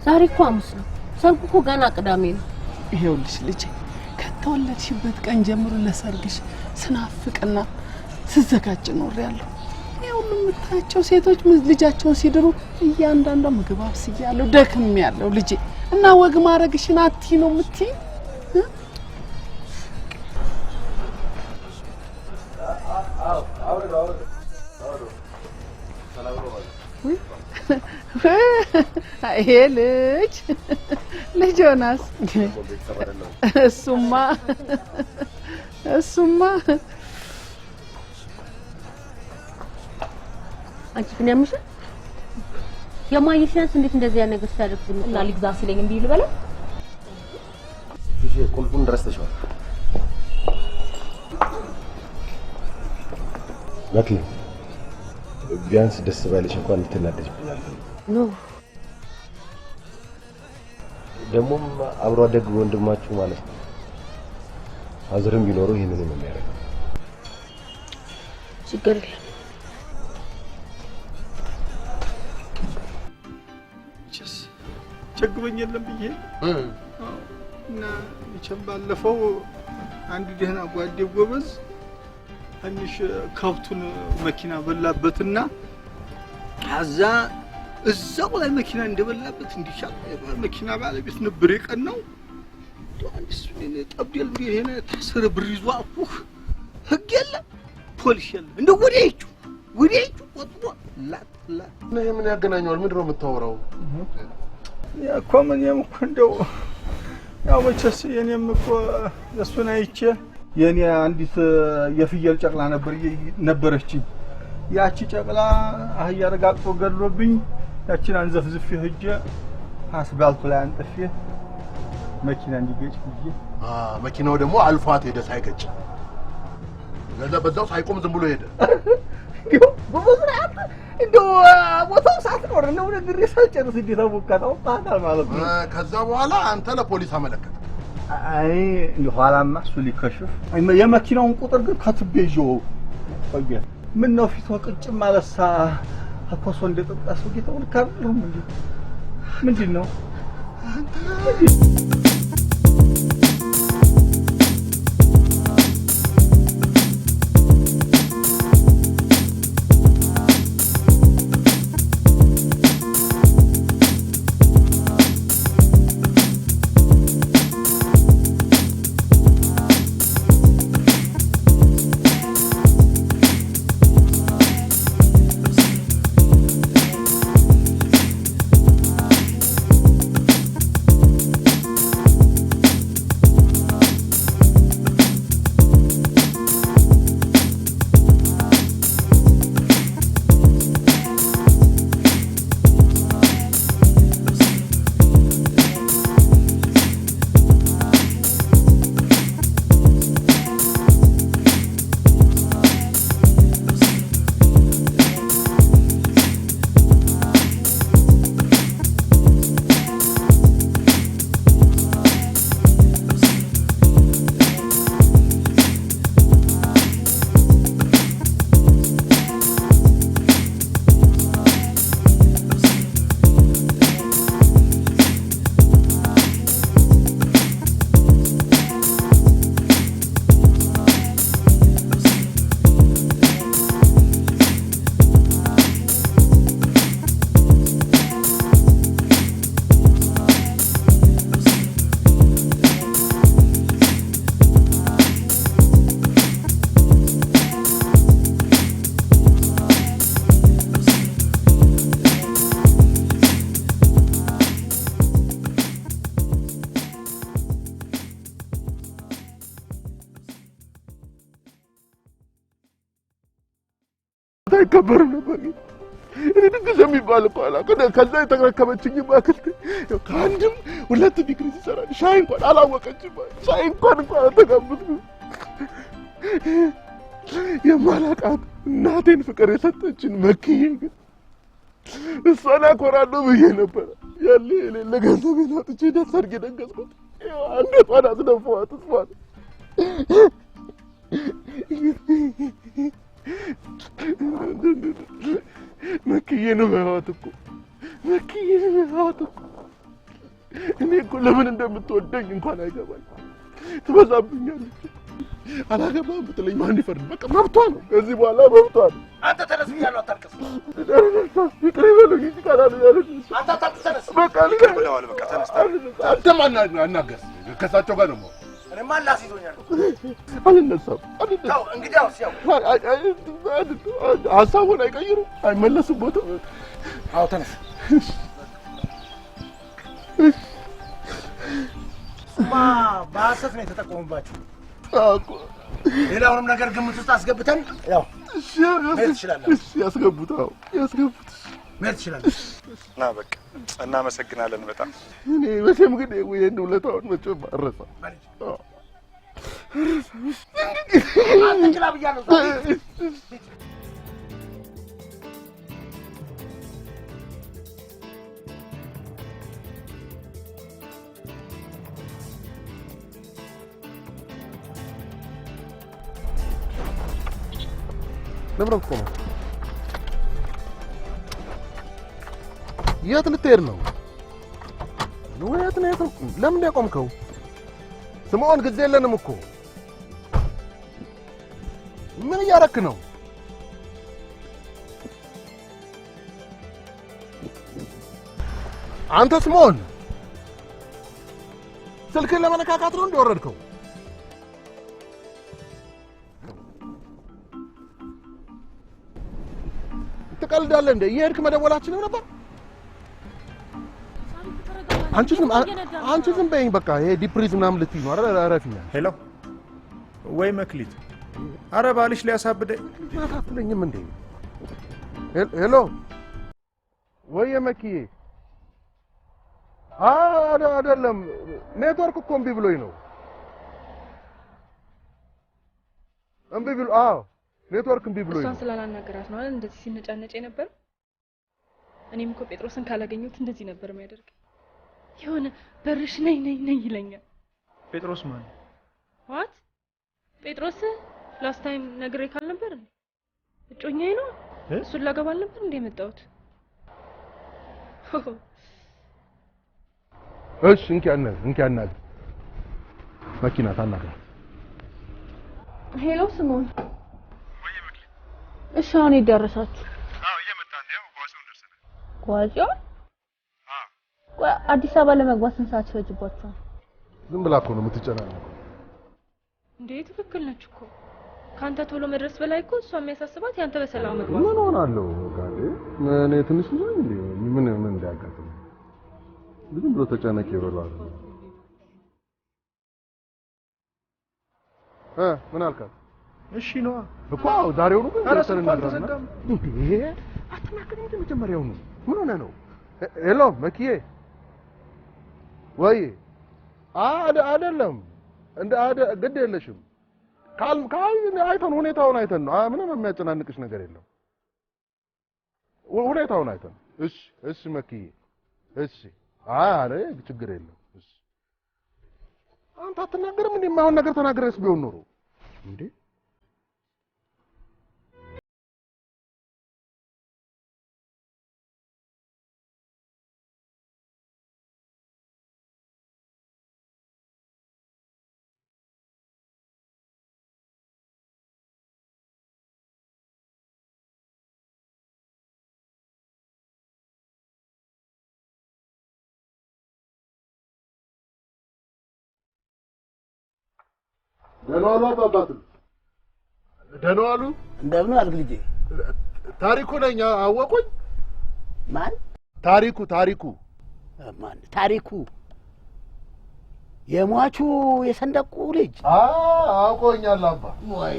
ዛሬ እኮ ሐሙስ ነው ሰርጉ እኮ ገና ቅዳሜ ነው ይኸውልሽ ልጄ ከተወለድሽበት ቀን ጀምሮ ለሰርግሽ ስናፍቅና ስዘጋጅ ኖሬያለሁ ሁሉም የምታያቸው ሴቶች ልጃቸውን ሲድሩ እያንዳንዷ ምግብ አብስያለሁ ደክሜያለሁ ልጄ እና ወግ ማረግሽን አትይ ነው የምትይ ይሄ ልጅ ዮናስ እሱማ አንቺ ግን ያምሽ የማይሻንስ እንዴት እንደዚህ ያለ ነገር ሲያደርግ እና ልግዛ ሲለኝ እንዴ ልበላ እሺ ቁልፉን ድረስተሽዋል ለኪ ቢያንስ ደስ ባይልሽ እንኳን እንድትናደጅ ኖ ደሞም አብሮ አደግ ወንድማችሁ ማለት ነው አዝርም ቢኖረው ይሄንን ነው የሚያደርገው ችግር የለም ቸግሮኝ የለም ብዬ እና መቼም ባለፈው አንድ ደህና ጓዴ ጎበዝ ትንሽ ከብቱን መኪና በላበትና ከዛ እዛው ላይ መኪና እንደበላበት እንዲሻል መኪና ባለቤት ነበር የቀናው ዶንስ ምን ጠብደል ቢሄነ ታሰረ ብር ይዞ አፉህ ህግ የለም ፖሊስ የለም እንደ ወዴቹ ወጥቶ ላት ምን ያገናኘዋል ምንድነው የምታወራው ያኮመን የምኮ እንደው ያው መቼስ የኔም እኮ እሱን አይቼ የኔ አንዲት የፍየል ጨቅላ ነበረችኝ ያቺ ጨቅላ አህያ ረጋግጦ ገድሎብኝ ያቺን አንዘፍዝፍ ሄጄ አስባልቱ ላይ አንጥፌ መኪና እንዲገጭ ብዬ መኪናው ደግሞ አልፏት ሄደ ሳይገጭ በዛው ሳይቆም ዝም ብሎ ሄደ በመስራት እንደው ቦታው ሳትኖር ነው ነገር ሳልጨርስ እንዴት አወቃታው ታታል ማለት ነው ከዛ በኋላ አንተ ለፖሊስ አመለከተ አይ እንደው ኋላማ እሱ ሊከሽፍ የመኪናውን ቁጥር ግን ከትቤ ይዤው ቆየ ምን ነው ፊቱ ቅጭም ማለሳ አኮሶ እንደጠጣሱ ጌታው ልካርም እንዴ ምንድነው አይከበርም ነበር። እኔ ድግስ የሚባል እኮ አላውቅም። ከዛ የተረከበችኝ አክስቴ ከአንድም 2 ዲግሪ ሲሰራ ሻይ እንኳን አላወቀችም። ሻይ እንኳን አልተጋበዝኩም። የማላውቃት እናቴን ፍቅር የሰጠችን መክዬ ግን እሷን አኮራለሁ ብዬ ነበር። ያለ የሌለ ገንዘቤን አውጥቼ ደስ አድርጌ ደገስኩት። አንገቷን አስደፋኋት እሷን። መክዬ ነው ያዋት እኮ መክዬ ነው ያዋት እኮ። እኔ እኮ ለምን እንደምትወደኝ እንኳን አይገባኝ። ትበዛብኛለች። አላገባም ብትለኝ ማን ይፈርድ? በቃ መብቷ ነው። ከዚህ በኋላ መብቷ ነው። አንተ ተነስ ብያለሁ፣ አታልቅስ። ይቅር ይበሉኝ እንጂ ካላሉ ያለች አንተ አታልቅስ፣ ተነስ። በቃ ብለዋል። በቃ ተነስ። አንተ ማን አናገር? ከእሳቸው ጋር ነው። እኔማ ላስይዞኛል። አልነሳም። ተው እንግዲያውስ፣ ያው ሀሳቡን አይቀይሩም፣ አይመለሱበትም። አዎ ተነስ። እሱማ በሀሰት ነው የተጠቀሙባችሁ። ሌላውንም ነገር ግምት ውስጥ አስገብተን ያው መሄድ ትችላለህ። ያስገቡት። አዎ ያስገቡት። መሄድ ትችላለህ። እና በቃ እናመሰግናለን በጣም። እኔ መቼም ግን ይሄን ውለታውን መቼም አልረሳም። አንተ ችላ ብያለሁ። ለምን ቆመ? የት ልትሄድ ነው? የት ነው? ለምን ያቆምከው? ስምዖን ጊዜ የለንም እኮ። ምን እያረክ ነው? አንተ ስምዖን ስልክን ለመነካካት ነው እንደወረድከው? ትቀልዳለህ እንዴ? እየሄድክ መደወላችንም ነበር። አንቺ ዝም በይኝ በቃ። ይሄ ዲፕሪዝ ምናምን ልትይ ነው አይደል? አረፊኛ። ሄሎ ወይ መክሊት፣ አረ ባልሽ ሊያሳብደኝ። አታፍለኝም እንዴ? ሄሎ ወይ መክዬ። አይደለም ኔትወርክ እኮ እምቢ ብሎኝ ነው። እምቢ ብሎ ኔትወርክ እምቢ ብሎኝ ነው። እሷን ስላላናገራት ነው አይደል እንደዚህ ሲነጫነጭ ነበር። እኔም እኮ ጴጥሮስን ካላገኘሁት እንደዚህ ነበር የሚያደርግ። የሆነ በርሽ ነይ ይለኛል። ጴጥሮስ ማን? ዋት ጴጥሮስ ላስት ታይም ነግሬ ካልነበር እጮኛዬ ነው። እሱን ላገባል ነበር እንደ የመጣሁት። እሺ እንኪያናግ መኪና ታናግራ። ሄሎ ስምዖን። እሺ አሁን ይደረሳችሁ? አዎ እየመጣን ነው። ጓዞን ደርሰናል። ጓዞን? ቆይ አዲስ አበባ ለመግባት ስንት ሰዓት ይፈጅባችኋል? ዝም ብላ እኮ ነው የምትጨናነቀው። እንዴ ትክክል ነች እኮ። ካንተ ቶሎ መድረስ በላይ እኮ እሷ የሚያሳስባት ያንተ በሰላም መግባት። ምን ሆናለሁ ጋዴ? እኔ ትንሽ ነው እንዴ? ምን እንዳያጋጥም ዝም ብሎ ተጨነቅ ይበላል። ምን አልካት? እሺ ነው እኮ ዛሬው ነው ግን ተነጋግረናል። እንዴ አትናገረኝ እንደ መጀመሪያው ነው። ምን ሆነ ነው? ሄሎ መኪዬ ወይ አይደለም እንደ ግድ የለሽም። አይተን ሁኔታውን አይተን ነው። ምንም የሚያጨናንቅሽ ነገር የለም። ሁኔታውን አይተን። እሺ መኪዬ እሺ። አረ ችግር የለም። እሺ አንተ አትናገርም እንዴ? የማይሆን ነገር ተናግረስ ቢሆን ኖሮ እንዴ ደህና ዋሉ አባባቱ። ደህና ዋሉ። እንደምን ዋልክ ልጄ? ታሪኩ ነኝ። አወቁኝ? ማን? ታሪኩ። ማን? ታሪኩ የሟቹ የሰንደቁ ልጅ? አውቆኛል አባ። ወይ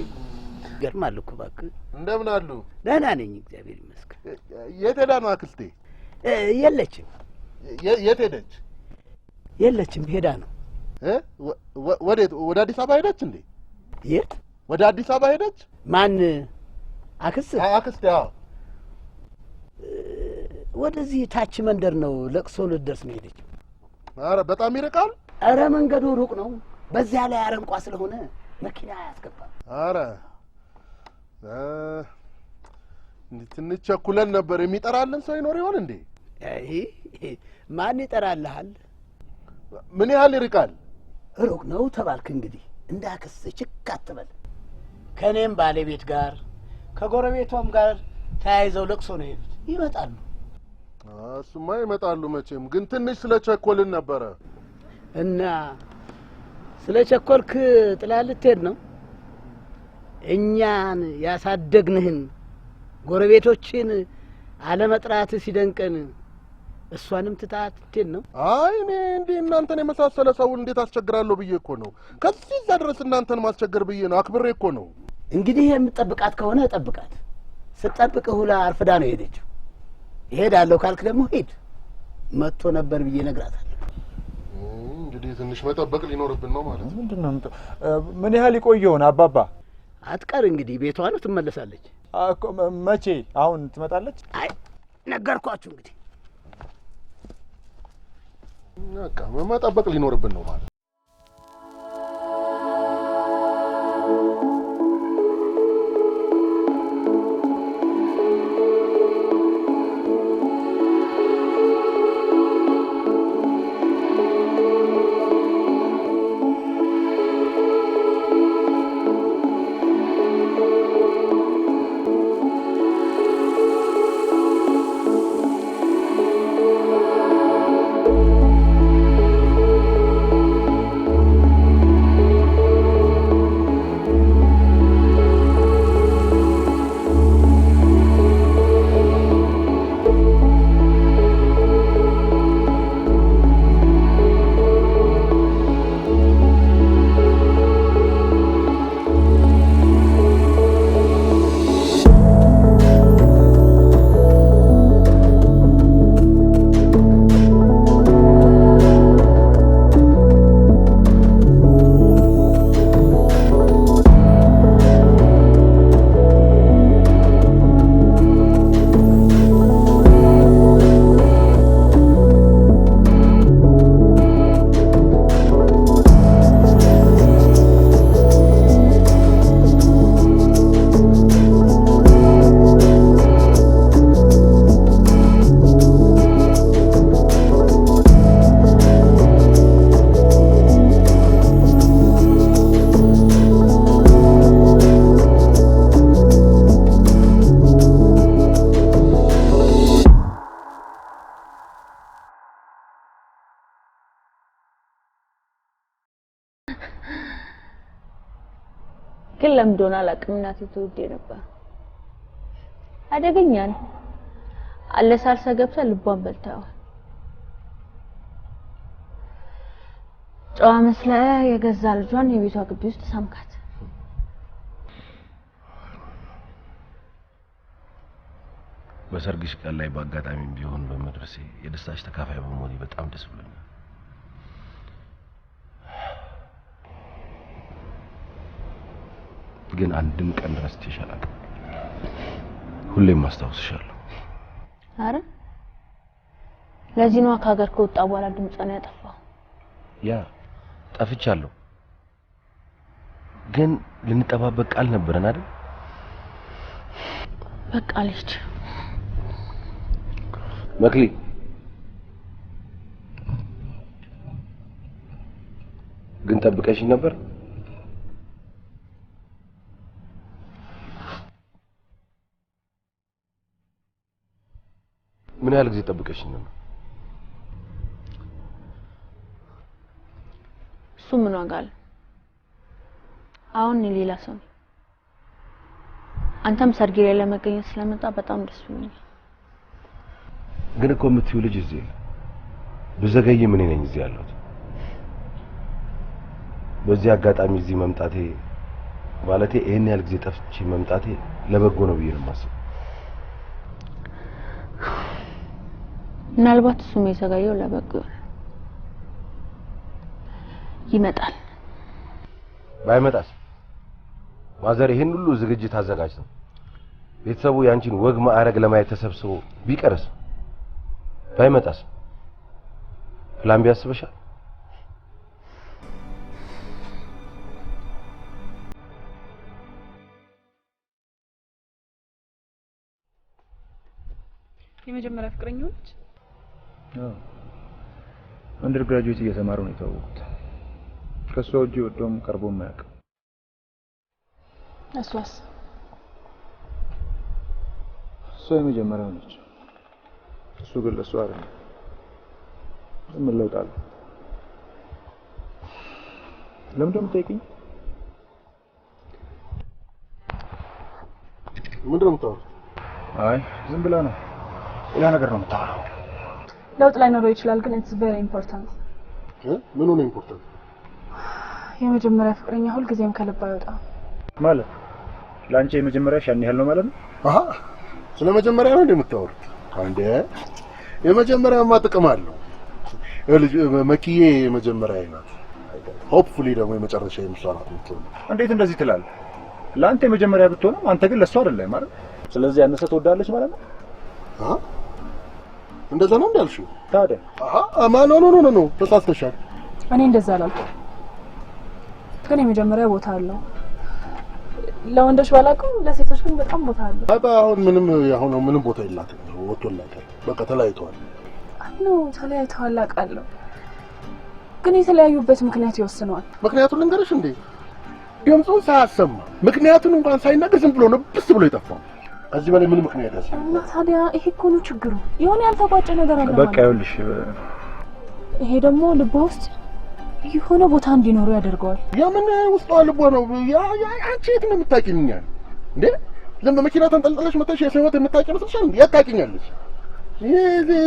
ገርማል እኮ እባክህ። እንደምን አሉ? ደህና ነኝ እግዚአብሔር ይመስገን። የት ሄዳ ነው አክስቴ? የለችም። የት ሄደች? የለችም ሄዳ ነው። ወዴት? ወደ አዲስ አበባ ሄደች እንዴ? የት? ወደ አዲስ አበባ ሄደች? ማን? አክስት? አክስቴ? አዎ። ወደዚህ ታች መንደር ነው ለቅሶ ልትደርስ ነው ሄደችው። ኧረ በጣም ይርቃል። ኧረ መንገዱ ሩቅ ነው። በዚያ ላይ አረንቋ ስለሆነ መኪና አያስገባም። ኧረ ትንሽ ቸኩለን ነበር። የሚጠራልን ሰው ይኖር ይሆን እንዴ? አይ ማን ይጠራልሃል? ምን ያህል ይርቃል? ሩቅ ነው ተባልክ እንግዲህ እንዳክስ ችክ አትበል። ከእኔም ባለቤት ጋር ከጎረቤቷም ጋር ተያይዘው ለቅሶ ነው የሄዱት። ይመጣሉ። እሱማ ይመጣሉ መቼም፣ ግን ትንሽ ስለ ቸኮልን ነበረ። እና ስለ ቸኮልክ ጥላ ልትሄድ ነው? እኛን ያሳደግንህን ጎረቤቶችን አለመጥራት ሲደንቀን እሷንም ትታት ትሄድ ነው? አይ እኔ እንዴ እናንተን የመሳሰለ ሰው እንዴት አስቸግራለሁ ብዬ እኮ ነው። ከዚህ እዛ ድረስ እናንተን ማስቸገር ብዬ ነው። አክብሬ እኮ ነው። እንግዲህ የምትጠብቃት ከሆነ ጠብቃት። ስትጠብቅህ ሁላ አርፍዳ ነው የሄደችው። እሄዳለሁ ካልክ ደግሞ ሂድ። መጥቶ ነበር ብዬ እነግራታለሁ። እንግዲህ ትንሽ መጠበቅ ሊኖርብን ነው ማለት ነው። ምንድነው? ምን ያህል ይቆየውን አባባ? አትቀር እንግዲህ ቤቷ ነው፣ ትመለሳለች። መቼ? አሁን ትመጣለች? አይ ነገርኳችሁ እንግዲህ በቃ መጠበቅ ሊኖርብን ነው ማለት ነው። ግን ለምን እንደሆነ አላውቅም እናቴ ትወዴ ነበር። አደገኛ ነው። አለሳልሳ ገብታ ልቧን በልታው። ጨዋ መስለ የገዛ ልጇን የቤቷ ግቢ ውስጥ ሳምካት። በሰርግሽ ቀን ላይ በአጋጣሚ ቢሆን በመድረሴ የደስታሽ ተካፋይ በመሆኔ በጣም ደስ ብሎኛል። ግን አንድም ቀን ረስቼሽ አላውቅም። ሁሌም አስታውስሻለሁ። አረ ለዚህ ነው ከሀገር ከወጣ በኋላ ድምጿን ያጠፋው። ያ ጠፍቻለሁ፣ ግን ልንጠባበቅ ቃል ነበረን አይደል? በቃ ልጅ መክሊ ግን ጠብቀሽኝ ነበር? ምን ያህል ጊዜ ጠብቀሽኝ ነበር? እሱ ምን ዋጋ አለው? አሁን ሌላ ሰው ነው። አንተም ሰርጌ ላይ ለመገኘት ስለመጣ በጣም ደስ ብሎኛል። ግን እኮ የምትይው ልጅ እዚህ ብዘገይ ምን ነኝ እዚህ ያለሁት? በዚህ አጋጣሚ እዚህ መምጣቴ ማለቴ ይሄን ያህል ጊዜ ጠፍቼ መምጣቴ ለበጎ ነው ብዬ ነው የማስበው። ምናልባት እሱም የዘጋየው ለበጎ ይመጣል። ባይመጣስ? ማዘር ይሄን ሁሉ ዝግጅት አዘጋጅተው ቤተሰቡ ያንቺን ወግ ማዕረግ ለማየት ተሰብስቦ ቢቀርስ? ባይመጣስ? ፕላን ቢያስበሻል? የመጀመሪያ ፍቅረኛው ነች? አንደር ግራጁዌት እየተማሩ ነው የተዋወቁት። ከሷ ውጪ ወደውም ቀርቦም አያውቅም። እሷስ? እሷ የመጀመሪያው ነች። እሱ ግን ለእሷ አይደለም። ምን ለውጥ አለ? ለምን ደም ጠይቅኝ? ምንድን ነው የምታወራው? አይ ዝም ብላ ነው። ሌላ ነገር ነው የምታወራው። ለውጥ ላይኖረው ይችላል ግን it's very important። ምን ነው ኢምፖርታንት? የመጀመሪያ ፍቅረኛ ሁልጊዜም ከልብ አይወጣም ማለት ላንቺ የመጀመሪያሽ ያን ያህል ነው ማለት ነው? አሃ ስለ መጀመሪያ ነው እንደምታወሩት? አንዴ የመጀመሪያማ ጥቅም አለው። ልጅ መኪዬ የመጀመሪያ አይናት ሆፕፉሊ ደግሞ የመጨረሻ የምትሰራት ነው። እንዴት እንደዚህ ትላለህ? ላንተ የመጀመሪያ ብትሆንም አንተ ግን ለሷ አይደለም ማለት። ስለዚህ ያነሰ ትወዳለች ማለት ነው? አሃ እንደዛ ነው እንዳልሽው? ታዲያ አሃ ማን ነው ተሳስተሻል። እኔ እንደዛ አላልኩም። ግን የመጀመሪያ ቦታ አለው። ለወንዶች ባላውቅም ለሴቶች ግን በጣም ቦታ አለው። አሁን ምንም ቦታ የላትም። ወጥቶላታል። በቃ ተለያይተዋል። ነው ተለያይተዋል አውቃለሁ። ግን የተለያዩበት ምክንያት ይወስነዋል። ምክንያቱን ልንገርሽ እንዴ? ድምፁን ሳያሰማ ምክንያቱን እንኳን ሳይናገር ዝም ብሎ ነው ብስ ብሎ የጠፋው። ከዚህ በላይ ምን ምክንያት ያስ? እና ታዲያ ይሄ እኮ ነው ችግሩ። የሆነ ያልተቋጨ ነገር አለ። በቃ ይኸውልሽ፣ ይሄ ደግሞ ልቧ ውስጥ የሆነ ቦታ እንዲኖረው ያደርገዋል። ያምን ውስጧ ልቧ ነው። አንቺ የት ነው የምታውቂኛል እንዴ? ዝም በመኪና ተንጠልጥለሽ መተሽ የሰውት የምታውቂ መስልሻል እንዴ? ያታውቂኛለሽ? ይሄ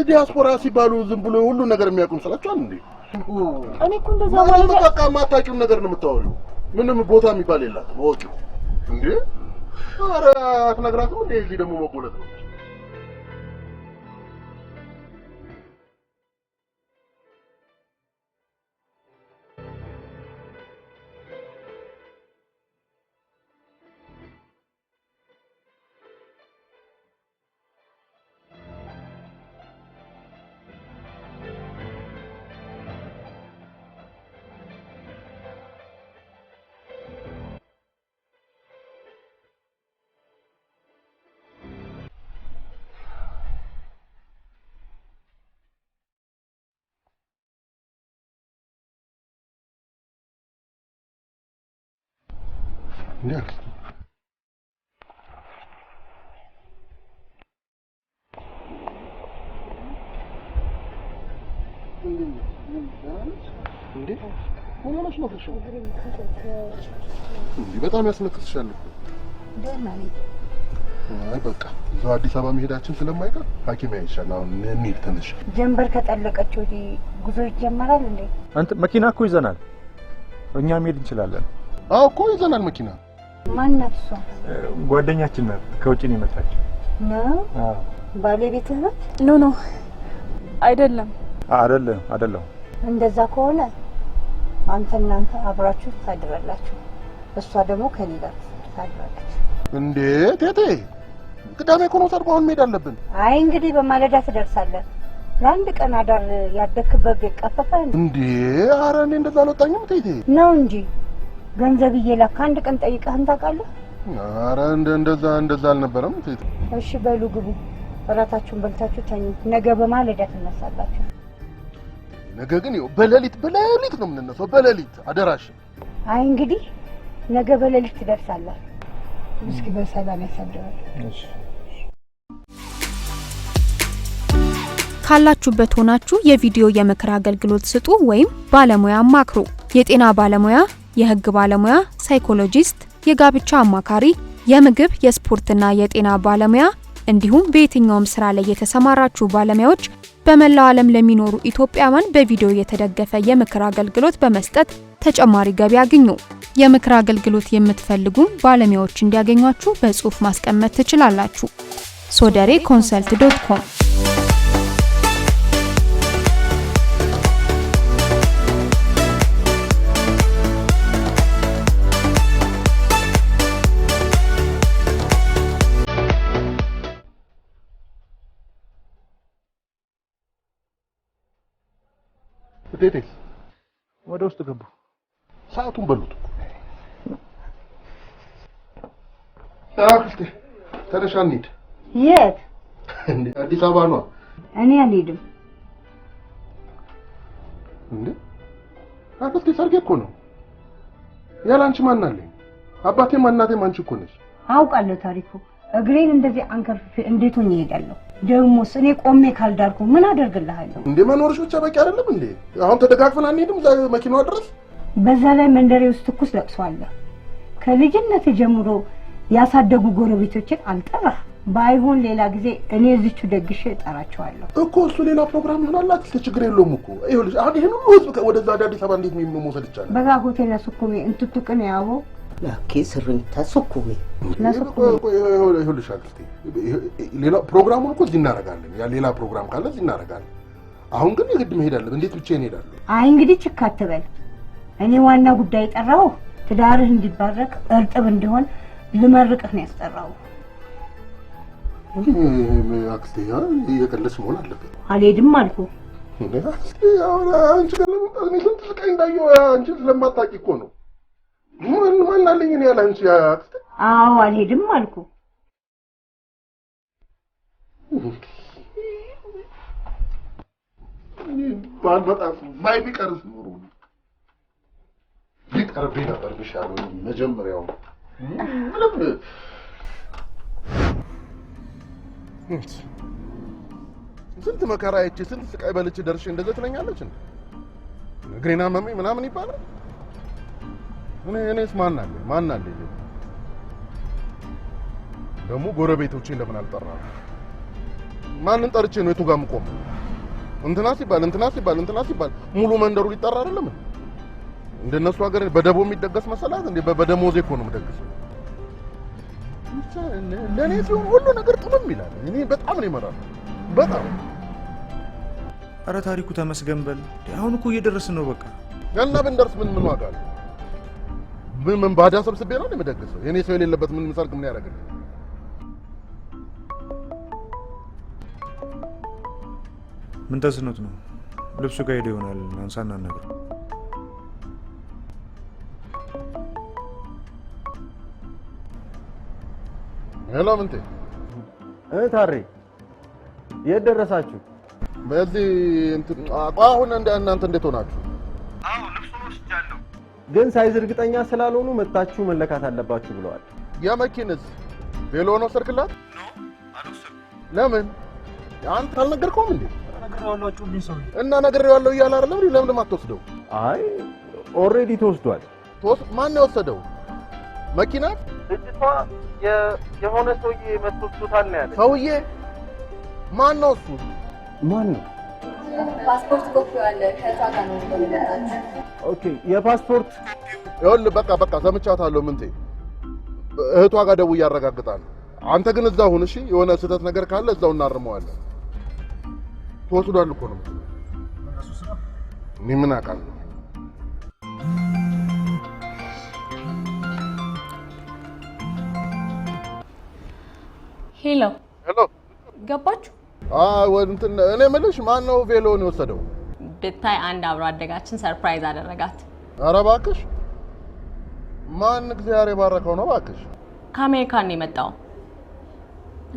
ዲያስፖራ ሲባሉ ዝም ብሎ ሁሉ ነገር የሚያውቁም ስላችኋል እንዴ? እኔ እኮ እንደዛ ማለት ነው። በቃ ማታውቂው ነገር ነው የምታወሪው። ምንም ቦታ የሚባል የላትም። ወጪው እንዴ? ኧረ አትነግራትም እንዴ? እዚህ ደግሞ መቆለጥ ነው። Yes. በጣም ያስነክስሻል እኮ። ደህና ነኝ። አይ በቃ እዛው አዲስ አበባ መሄዳችን ስለማይቀር ሐኪም ያይሻል። አሁን እንሂድ ትንሽ። ጀንበር ከጠለቀች ወዲህ ጉዞ ይጀመራል እንዴ? አንተ መኪና እኮ ይዘናል። እኛ መሄድ እንችላለን። አዎ እኮ ይዘናል መኪና። ማን ናት እሷ? ጓደኛችን ናት። ከውጭ ነው የመጣችው። ነው? አዎ። ባለቤትህ ናት? ኖ አይደለም። አይደለም። እንደዛ ከሆነ እናንተ አብራችሁ ታድራላችሁ። እሷ ደግሞ ከኔ ጋር ታድራለች። እንዴ ቴቴ፣ ቅዳሜ እኮ ነው ሰርጉ። አሁን መሄድ አለብን። አይ እንግዲህ በማለዳ ትደርሳለህ። ለአንድ ቀን አዳር ያደክበት ቤት ቀፈፈን እንዴ? ኧረ እኔ እንደዛ አልወጣኝም ቴቴ። ነው እንጂ ገንዘብ እየላክ አንድ ቀን ጠይቀህን ታውቃለህ? ኧረ እንደዛ አልነበረም ቴቴ። እሺ በሉ ግቡ፣ እራታችሁን በልታችሁ ተኙ። ነገ በማለዳ ትነሳላችሁ። ነገ ግን ይኸው በሌሊት ነው የምንነሳው። በሌሊት አደራሽ። አይ እንግዲህ ነገ በሌሊት ትደርሳለህ። እስኪ በሰላም ያሳድራል። እሺ። ካላችሁበት ሆናችሁ የቪዲዮ የምክር አገልግሎት ስጡ ወይም ባለሙያ አማክሩ። የጤና ባለሙያ፣ የህግ ባለሙያ፣ ሳይኮሎጂስት፣ የጋብቻ አማካሪ፣ የምግብ የስፖርትና የጤና ባለሙያ እንዲሁም በየትኛውም ስራ ላይ የተሰማራችሁ ባለሙያዎች በመላው ዓለም ለሚኖሩ ኢትዮጵያውያን በቪዲዮ የተደገፈ የምክር አገልግሎት በመስጠት ተጨማሪ ገቢ ያግኙ። የምክር አገልግሎት የምትፈልጉ ባለሙያዎች እንዲያገኟችሁ በጽሁፍ ማስቀመጥ ትችላላችሁ። sodereconsult.com እቴቴ ወደ ውስጥ ገቡ። ሰዓቱን በሉት እኮ አክስቴ ተነሻ እንሂድ። የት? እንዴ አዲስ አበባ ነው። እኔ አልሄድም። እንዴ አክስቴ ሰርጌ እኮ ነው። ያላንቺ ማን አለኝ? አባቴም እናቴም አንቺ እኮ ነሽ። አውቃለሁ ታሪኩ። እግሬን እንደዚህ አንከርፍፌ እንዴት ሆኜ እሄዳለሁ? ደግሞስ እኔ ቆሜ ካልዳርኩ ምን አደርግልሃለሁ? እንዴ መኖርሽ ብቻ በቂ አይደለም እንዴ? አሁን ተደጋግፈን አንሄድም መኪናዋ ድረስ? በዛ ላይ መንደሬ ውስጥ ትኩስ ለቅሶ አለ። ከልጅነት ጀምሮ ያሳደጉ ጎረቤቶችን አልጠራህ። ባይሆን ሌላ ጊዜ እኔ እዚቹ ደግሼ እጠራቸዋለሁ እኮ። እሱ ሌላ ፕሮግራም ይሆናል። አክስቴ ችግር የለውም እኮ። ይኸውልሽ አሁን ይሄን ሁሉ ህዝብ ወደዛ አዲስ አበባ እንዴት መውሰድ ይቻላል? በጋ ሆቴል ሱኩሜ እንትቱቅን ያቦ ላኪ ስሪታ ሱኩሜ ይኸውልሽ አክስቴ ሌላ ፕሮግራሙን እኮ እዚህ እናደርጋለን። ያ ሌላ ፕሮግራም ካለ እዚህ እናደርጋለን። አሁን ግን የግድ መሄድ አለብን። እንዴት ብቻዬን እሄዳለሁ? አይ እንግዲህ ችካ አትበል። እኔ ዋና ጉዳይ ጠራው ትዳርህ እንዲባረክ እርጥብ እንዲሆን ልመርቅህ ነው ያስጠራው። አክስቴ የቀለድሽ መሆን አለበት። አልሄድም አልኩ። አክስቴ አሁን አንቺ እኔ ስንት ስቃይ እንዳየሁ አንቺ ስለማታውቂ እኮ ነው። ማን አለኝ እኔ ያለ አንቺ አክስቴ? አዎ አልሄድም አልኩ። ባልመጣስ ባይቀርስ ኖሮ ሊቀርብኝ ነበር ብሻለሁ መጀመሪያው ምንም ስንት መከራ አይቼ ስንት ስቃይ በልቼ ደርሼ እንደዚህ ትለኛለች እንዴ? እግሬን አመመኝ ምናምን ይባላል። እኔስ ማን አለ ደግሞ ጎረቤቶቼን ለምን አልጠራም? ማንን ጠርቼ ነው የቱ ጋር የምቆመው? እንትና ሲባል ሙሉ መንደሩ ሊጠራ አይደለም እንዴ? እንደነሱ ሀገር በደቦ የሚደገስ መሰላት እንዴ? በደሞዜ እኮ ነው የምደግሰው። ለኔ ሲሆን ሁሉ ነገር ጥምም ይላል። እኔ በጣም ነው የመራው በጣም። አረ ታሪኩ ተመስገን በል። አሁን እኮ እየደረስን ነው። በቃ እና ብንደርስ ምን ዋጋ አለው? ምን ባዳ ሰብስቤ ነው የምደግሰው? የኔ ሰው የሌለበት ምን ሰርግ ምን ያደርግልኝ? ምን ተስኖት ነው? ልብሱ ጋር ሄዶ ይሆናል። አንሳና ነገር ሄሎ ምንቴ ታሬ የት ደረሳችሁ? በዚህ አሁን እናንተ እንዴት ሆናችሁ? አዎ ልብሱን ወስጃለሁ፣ ግን ሳይዝ እርግጠኛ ስላልሆኑ መጣችሁ መለካት አለባችሁ ብለዋል። የመኪንስ ቬሎ ነው ሰርክላት? ነው አልወሰድኩም። ለምን አንተ አልነገርከውም እንዴ? ነግሬዋለሁ ጩብኝ ሰው እና ነግሬዋለሁ እያለ አይደለም? ለምን አትወስደው? አይ ኦልሬዲ ተወስዷል። ማን ነው የወሰደው? መኪና ልጅቷ የሆነ ሰውዬ መጥቶታል ነው ያለኝ። ሰውዬ ማን ነው እሱ? ማን ነው? ፓስፖርት ኮፒው አለ ከዛ ጋር ነው የመጣችው። ኦኬ የፓስፖርት ይኸውልህ በቃ ሰምቻታለሁ። ምንቴ እህቷ ጋር ደውዬ ያረጋግጣለሁ። አንተ ግን እዛው ሁን እሺ። የሆነ ስህተት ነገር ካለ እዛው እናርመዋለን። ተወስዷል እኮ ነው። እኔ ምን አውቃለሁ? ሄሎ ሄሎ፣ ገባችሁ? እኔ የምልሽ ማን ነው ቬሎውን የወሰደው? ብታይ አንድ አብሮ አደጋችን ሰርፕራይዝ አደረጋት። ኧረ እባክሽ፣ ማን እግዚአብሔር የባረከው ነው እባክሽ? ከአሜሪካን ነው የመጣው።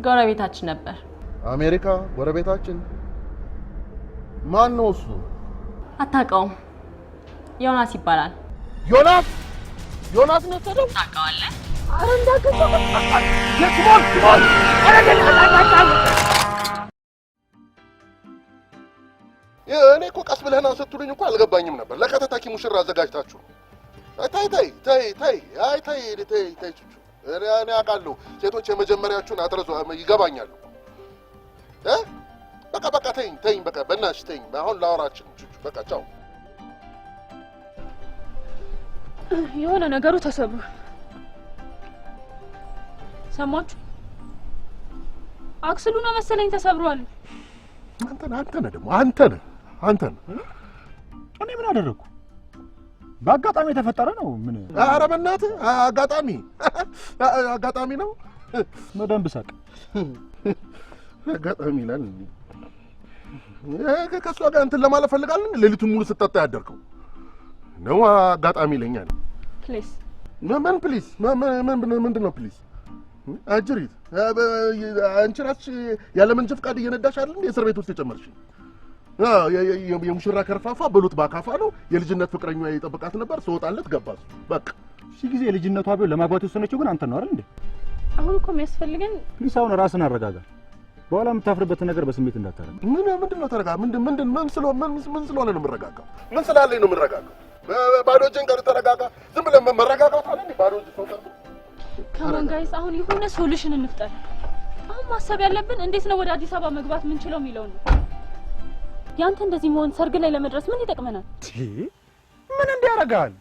ጎረቤታችን ነበር። አሜሪካ ጎረቤታችን? ማን ነው እሱ? አታውቀውም? ዮናስ ይባላል። ዮናስ ነው የወሰደው? ታውቀዋለህ? ኧረ እንዳትገባ የስሞል እኔ እኮ ቀስ ብለህና ስትሉኝ እኮ አልገባኝም ነበር። ለከተታኪ ሙሽራ አዘጋጅታችሁ ታይ ቹቹ እኔ አውቃለሁ። ሴቶች የመጀመሪያችሁን አጥረዙ ይገባኛል። በቃ ተይኝ በቃ በእናትሽ ተይኝ። አሁን ላወራችን ቹቹ በቃ ቻው። የሆነ ነገሩ ተሰብሯል። ሰማችሁ? አክስሉ ነው መሰለኝ ተሰብሯል። አንተ ነህ ደግሞ አንተ ነህ። እኔ ምን አደረኩ? በአጋጣሚ የተፈጠረ ነው። ምን? ኧረ በእናትህ አጋጣሚ ነው። በደንብ ሳቅ። አጋጣሚ ይላል። ከእሷ ጋር እንትን ለማለት ፈልጋለሁ። ሌሊቱን ሙሉ ስጠጣ ያደርከው ነው አጋጣሚ ይለኛል። ፕሊዝ ምን ፕሊዝ? ምንድን ነው ፕሊዝ? አጅሪት አንቺ እራስሽ ያለ መንጃ ፈቃድ እየነዳሽ አይደል እንዴ እስር ቤት ውስጥ የጨመርሽ? የሙሽራ ከርፋፋ በሉት ባካፋ ነው። የልጅነት ፍቅረኛዋ የጠበቃት ነበር። ስወጣለት ገባስ በቃ። እሺ ጊዜ ልጅነቷ ቢሆን ለማግባት የወሰነችው ግን አንተ ነው አይደል እንዴ? አሁን እኮ የሚያስፈልገን ፕሊስ፣ አሁን ራስን አረጋጋ። በኋላ የምታፍርበትን ነገር በስሜት እንዳታረግ። ምንድን ነው ተረጋ። ምን ስለሆነ ነው የምረጋጋው? ምን ስላለኝ ነው የምረጋጋው? ባዶ እጄን ቀር ተረጋጋ። ዝም ብለህ መረጋጋት አለ እንዴ? ባዶ እጅ ሰው ቀር ከሞን ጋይስ፣ አሁን የሆነ ሶሉሽን እንፍጠር። አሁን ማሰብ ያለብን እንዴት ነው ወደ አዲስ አበባ መግባት የምንችለው የሚለው ነው። ያንተ እንደዚህ መሆን ሰርግ ላይ ለመድረስ ምን ይጠቅመናል? ምን እንዲያረጋል?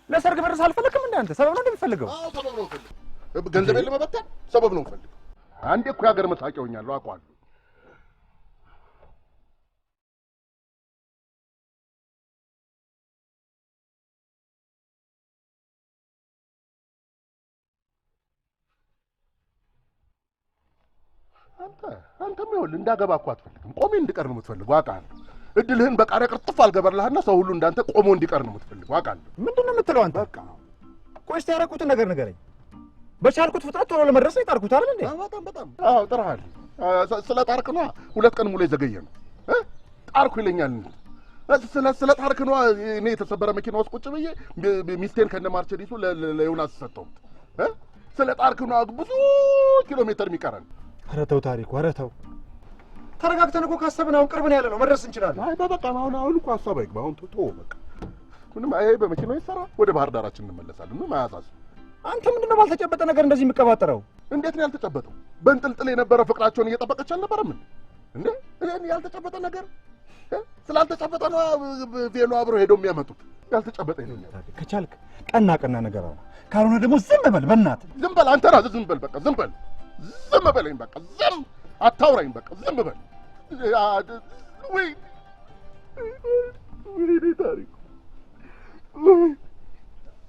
ለሰርግ መድረስ አልፈለክም እንዴ አንተ? ሰበብ ነው እንደምፈልገው? አዎ ሰበብ ነው ፈልግ። ገንዘቤን ለመበተን ሰበብ ነው ፈልግ። አንዴ እኮ ያገር መታወቂያ ሆኛለሁ አውቀዋለሁ። አንተም ይኸውልህ እንዳገባ እኮ አትፈልግም። ቆሜ እንድቀር ነው የምትፈልገው አውቃለሁ። እድልህን በቃሪያ ቅርጥፍ አልገበርልህና ሰው ሁሉ እንዳንተ ቆሞ እንዲቀር ነው የምትፈልገው አውቃለሁ። ምንድን ነው የምትለው አንተ? በቃ ቆይ እስኪ ያደረኩትን ነገር ንገረኝ። በቻልኩት ፍጥነት ቶሎ ለመድረስ ነው የጣርኩት አይደል እንዴ? በጣም አዎ ጥረሃል። ስለ ጣርክ ነዋ 2 ቀን ሙሉ የዘገየ ነው። ጣርኩ ይለኛል። ስለ ጣርክ ነዋ እኔ የተሰበረ መኪና ውስጥ ቁጭ ብዬ ሚስቴን ከነ ማርቸዲሱ ለዮናስ ሰጠሁት። ስለ ጣርክ ነዋ ብዙ ኪሎ ሜትር የሚቀረን። ኧረ ተው ታሪኩ፣ ኧረ ተው። ተረጋግተን እኮ ካሰብን አሁን ቅርብ ነው ያለ ነው፣ መድረስ እንችላለን። አይ በቃ አሁን እኮ ሀሳብ አይግባ። አሁን ተው በቃ ምንም። አይ በመኪናው ይሰራ ወደ ባህር ዳራችን እንመለሳለን። ምንም አያሳስብ። አንተ ምንድነው ባልተጨበጠ ነገር እንደዚህ የምትቀባጠረው? እንዴት ነው ያልተጨበጠው? በእንጥልጥል የነበረ ፍቅራቸውን እየጠበቀች አልነበረም እንዴ? እኔ ያልተጨበጠ ነገር ስላልተጨበጠ ነው ቬሎ አብረው ሄደው የሚያመጡት። ያልተጨበጠ ይለኛል። ከቻልክ ቀና ነገር አውራ፣ ካልሆነ ደግሞ ዝም በል። በእናትህ ዝም በል አንተ ራስህ ዝም በል። በቃ ዝም በለኝ። በቃ ዝም አታውራኝ። በቃ ዝም በል። ወይ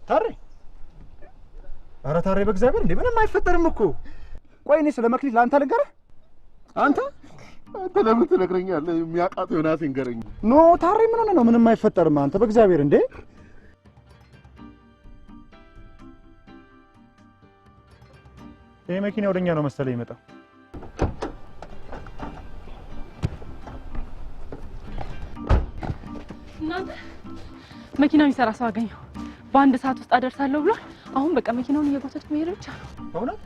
ታሬ፣ ኧረ ታሬ በእግዚአብሔር እንዴ! ምንም አይፈጠርም እኮ። ቆይ እኔ ስለ መክሊት ለአንተ ልንገርህ? አንተ ለምን ትነግረኛለህ? የሚያውቃት ዮናስ ይንገረኝ። ኖ ታሬ ምን ሆነህ ነው? ምንም አይፈጠርም። አንተ በእግዚአብሔር እንዴ! ይሄ መኪና ወደኛ ነው መሰለኝ ይመጣ። እናንተ መኪና የሚሰራ ሰው አገኘሁ። በ1 ሰዓት ውስጥ አደርሳለሁ ብሏል። አሁን በቃ መኪናውን እየጎተትኩ መሄድ ብቻ ነው። እውነት?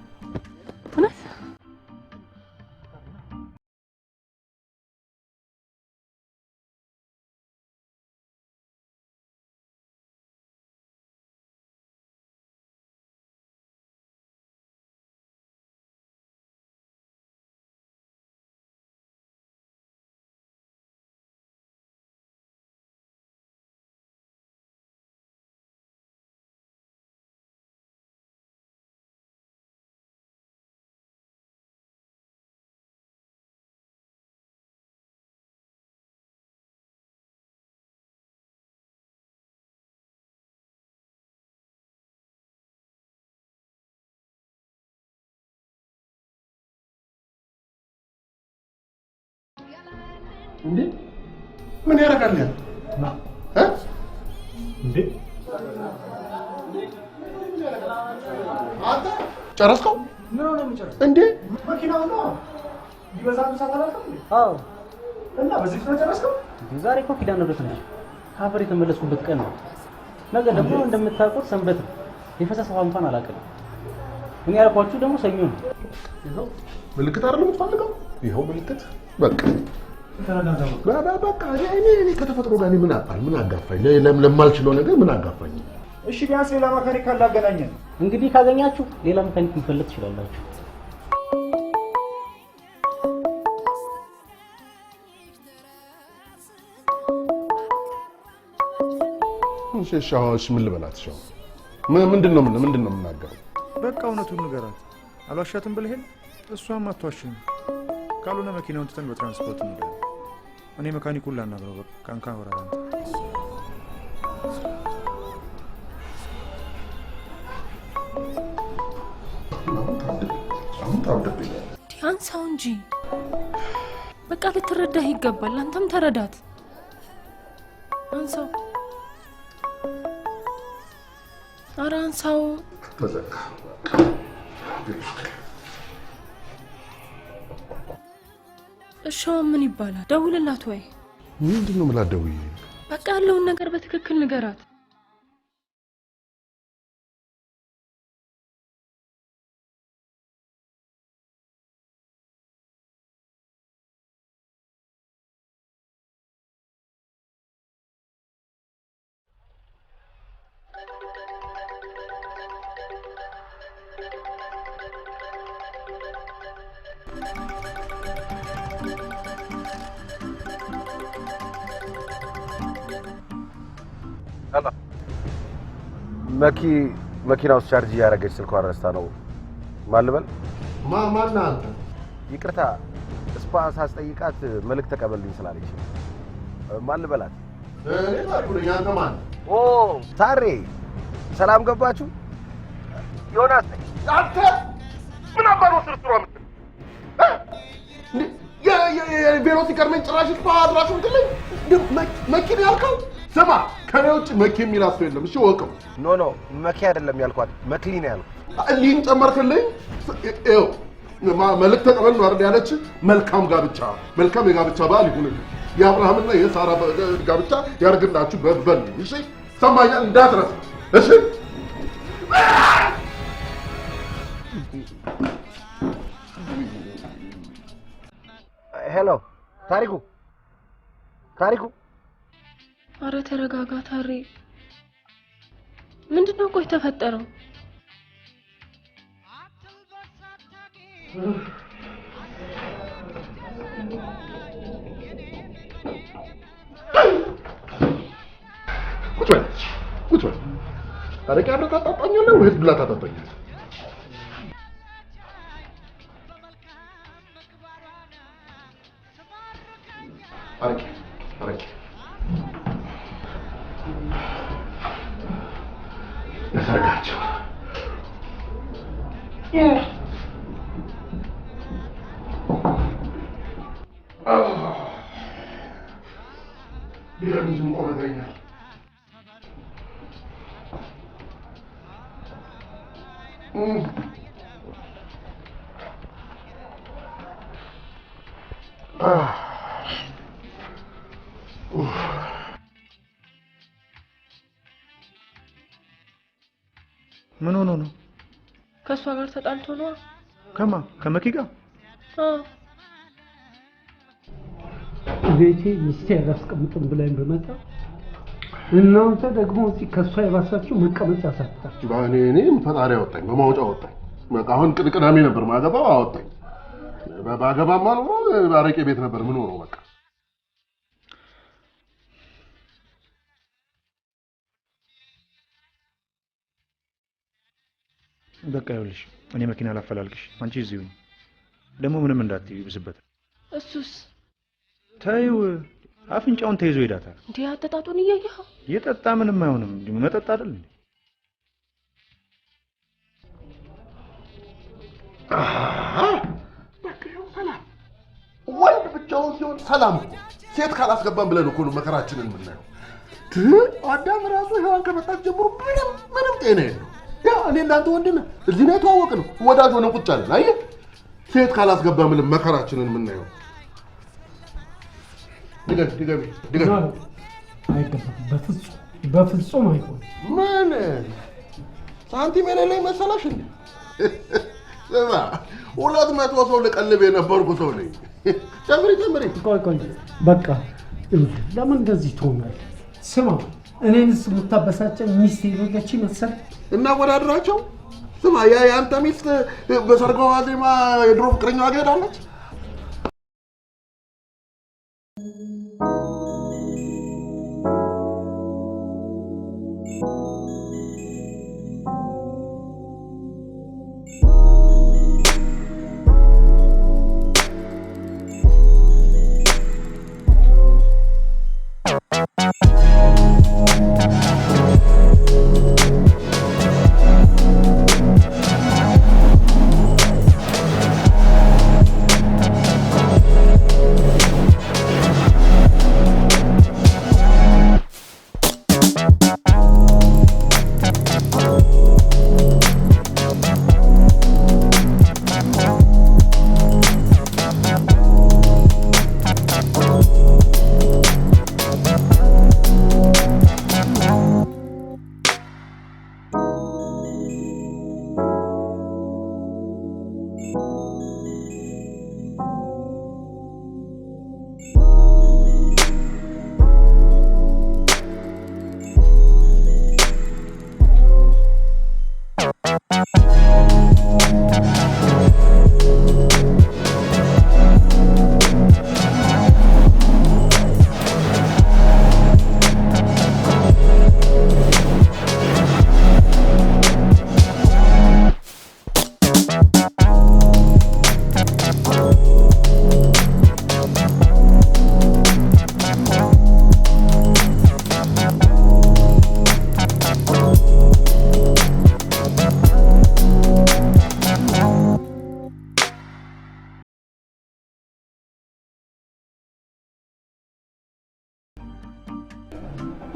እንዴ ምን ያደርጋል ያ? እንዴ አንተ ጨረስከው? ምን ሆነ የምጨርስ? እንዴ መኪናው ነው ቢበዛ ሰዓት አላልከም እንዴ? አዎ። እና በዚህ ነው ጨረስከው? ዛሬ እኮ ኪዳነ ምሕረት ነች። ካፈር የተመለስኩበት ቀን ነው። ነገ ደግሞ እንደምታውቁት ሰንበት ነው። የፈሰሰ ውሃ እንኳን አላውቅም። እኔ ያልኳችሁ ደግሞ ሰኞ ነው። ይኸው ምልክት አይደለም የምትፈልገው? ይኸው ምልክት በቃ በቃ እኔ ከተፈጥሮ ጋር ምን አጣል? ምን አጋፋኝ? ለማልችለው ነገር ምን አጋፋኝ? እሺ ቢያንስ ሌላ መካኒክ ካላገናኘን። እንግዲህ ካገኛችሁ ሌላ መካኒክ መፈለግ ትችላላችሁ። ሻዎች ምን ልበላት? ሻው ምንድነው የምናገረው? በቃ እውነቱን ንገራት። አልዋሻትም ብለህ እሷም አትዋሽም። ካልሆነ መኪናውን ትተን በትራንስፖርት እንሄዳለን። እኔ መካኒኩን ላናግረው። በቃ ካንካ ወራራ አንሳው እንጂ በቃ ልትረዳህ ይገባል። አንተም ተረዳት። አንሳው፣ ኧረ አንሳው። ተዘጋ። እሺ ምን ይባላል? ደውልላት ወይ ምንድነው የምላት? ደውዬ በቃ ያለውን ነገር በትክክል ንገራት። መኪና ውስጥ ቻርጅ እያደረገች ስልኳን ረስታ ነው። ማን ልበል? ማን አንተ? ይቅርታ ስፓ ሳስጠይቃት መልእክት ተቀበልኝ ስላለች ማን ልበላት? እኔ ባልኩኝ አንተ ማን? ኦ ታሬ፣ ሰላም ገባችሁ? ዮናስ ነኝ። አንተ ምን አባሮ ስርስሮ ምትል የቬሎ ሲቀርመኝ ጭራሽ ስፓ አድራሹን ትለኝ መኪና ያልከው? ስማ ከኔ ውጭ መኪ የሚላት ሰው የለም። እሺ ወቀው። ኖ መኪ አይደለም ያልኳት መክሊ ነው ያልኩት። ሊን ጨመርክልኝ። ይኸው መልእክት ተቀበል ነው አይደል ያለች። መልካም ጋብቻ፣ መልካም የጋብቻ በዓል ይሁንልህ። የአብርሃምና የሳራ ጋብቻ ያርግላችሁ በል። እሺ ሰማኛል፣ እንዳትረሳ። እሺ ሄሎ ታሪኩ። አረ ተረጋጋ ታሬ። ምንድነው ቆይ ተፈጠረው? ቁጭ በል። አረቄ አብረን ታጣጣኛለህ ወይስ ብላ ታጣጣኛለህ? አረቄ ለሰርጋቸው ቢረምዝም ቆመተኛል። ምን ሆኖ ነው? ከሷ ጋር ተጣልቶ ነው። ከመኪ ጋር? ቤቴ ሚስቴ አላስቀምጥም ብላኝ በመጣ እናንተ ደግሞ እዚህ ከሷ የባሳችሁ መቀመጫ ሳታችሁ። እኔ ፈጣሪ አወጣኝ፣ በማውጫ አወጣኝ። በቃ አሁን ቅዳሜ ነበር ማገባው፣ አወጣኝ። ባገባማ ኖሮ አረቄ ቤት ነበር ምን ሆኖ በቃ በቃ ይኸውልሽ፣ እኔ መኪና ላፈላልግሽ፣ አንቺ እዚሁ ደግሞ ምንም እንዳትዪ ይብስበት። እሱስ ተይው፣ አፍንጫውን ተይዞ ይዳታል። እንዴ አጠጣጡን እያየኸው? የጠጣ ምንም አይሆንም። መጠጥ አይደል እንዴ? ሰላም ወንድ ብቻውን ሲሆን ሰላም እኮ ሴት ካላስገባን ብለን እኮ ነው መከራችንን የምናየው። አዳም ራሱ ሔዋን ከመጣች ጀምሮ ምንም ጤና የለው። ያ እኔ እናንተ ወንድ ነን፣ እዚህ ነው የተዋወቅነው፣ ወዳጅ ሆነን ቁጭ አለን። አየህ ሴት ካላስገባን ብለን መከራችንን የምናየው። ድገሚ። አይገባም፣ በፍጹም አይሆንም። ምን ሳንቲም የሌለኝ መሰላሽ እንዴ? ስማ 200 ሰው ልቀልብ የነበርኩ ሰው ነኝ። ጨምሪ። ቆይ በቃ ለምን እንደዚህ ትሆናለህ? ስማ እኔንስ የምታበሳጨኝ ሚስት የሌለች መሰል እናወዳድራቸው። ስማ የአንተ ሚስት በሰርጓ ዋዜማ የድሮ ፍቅረኛዋ ጋር ሄዳለች።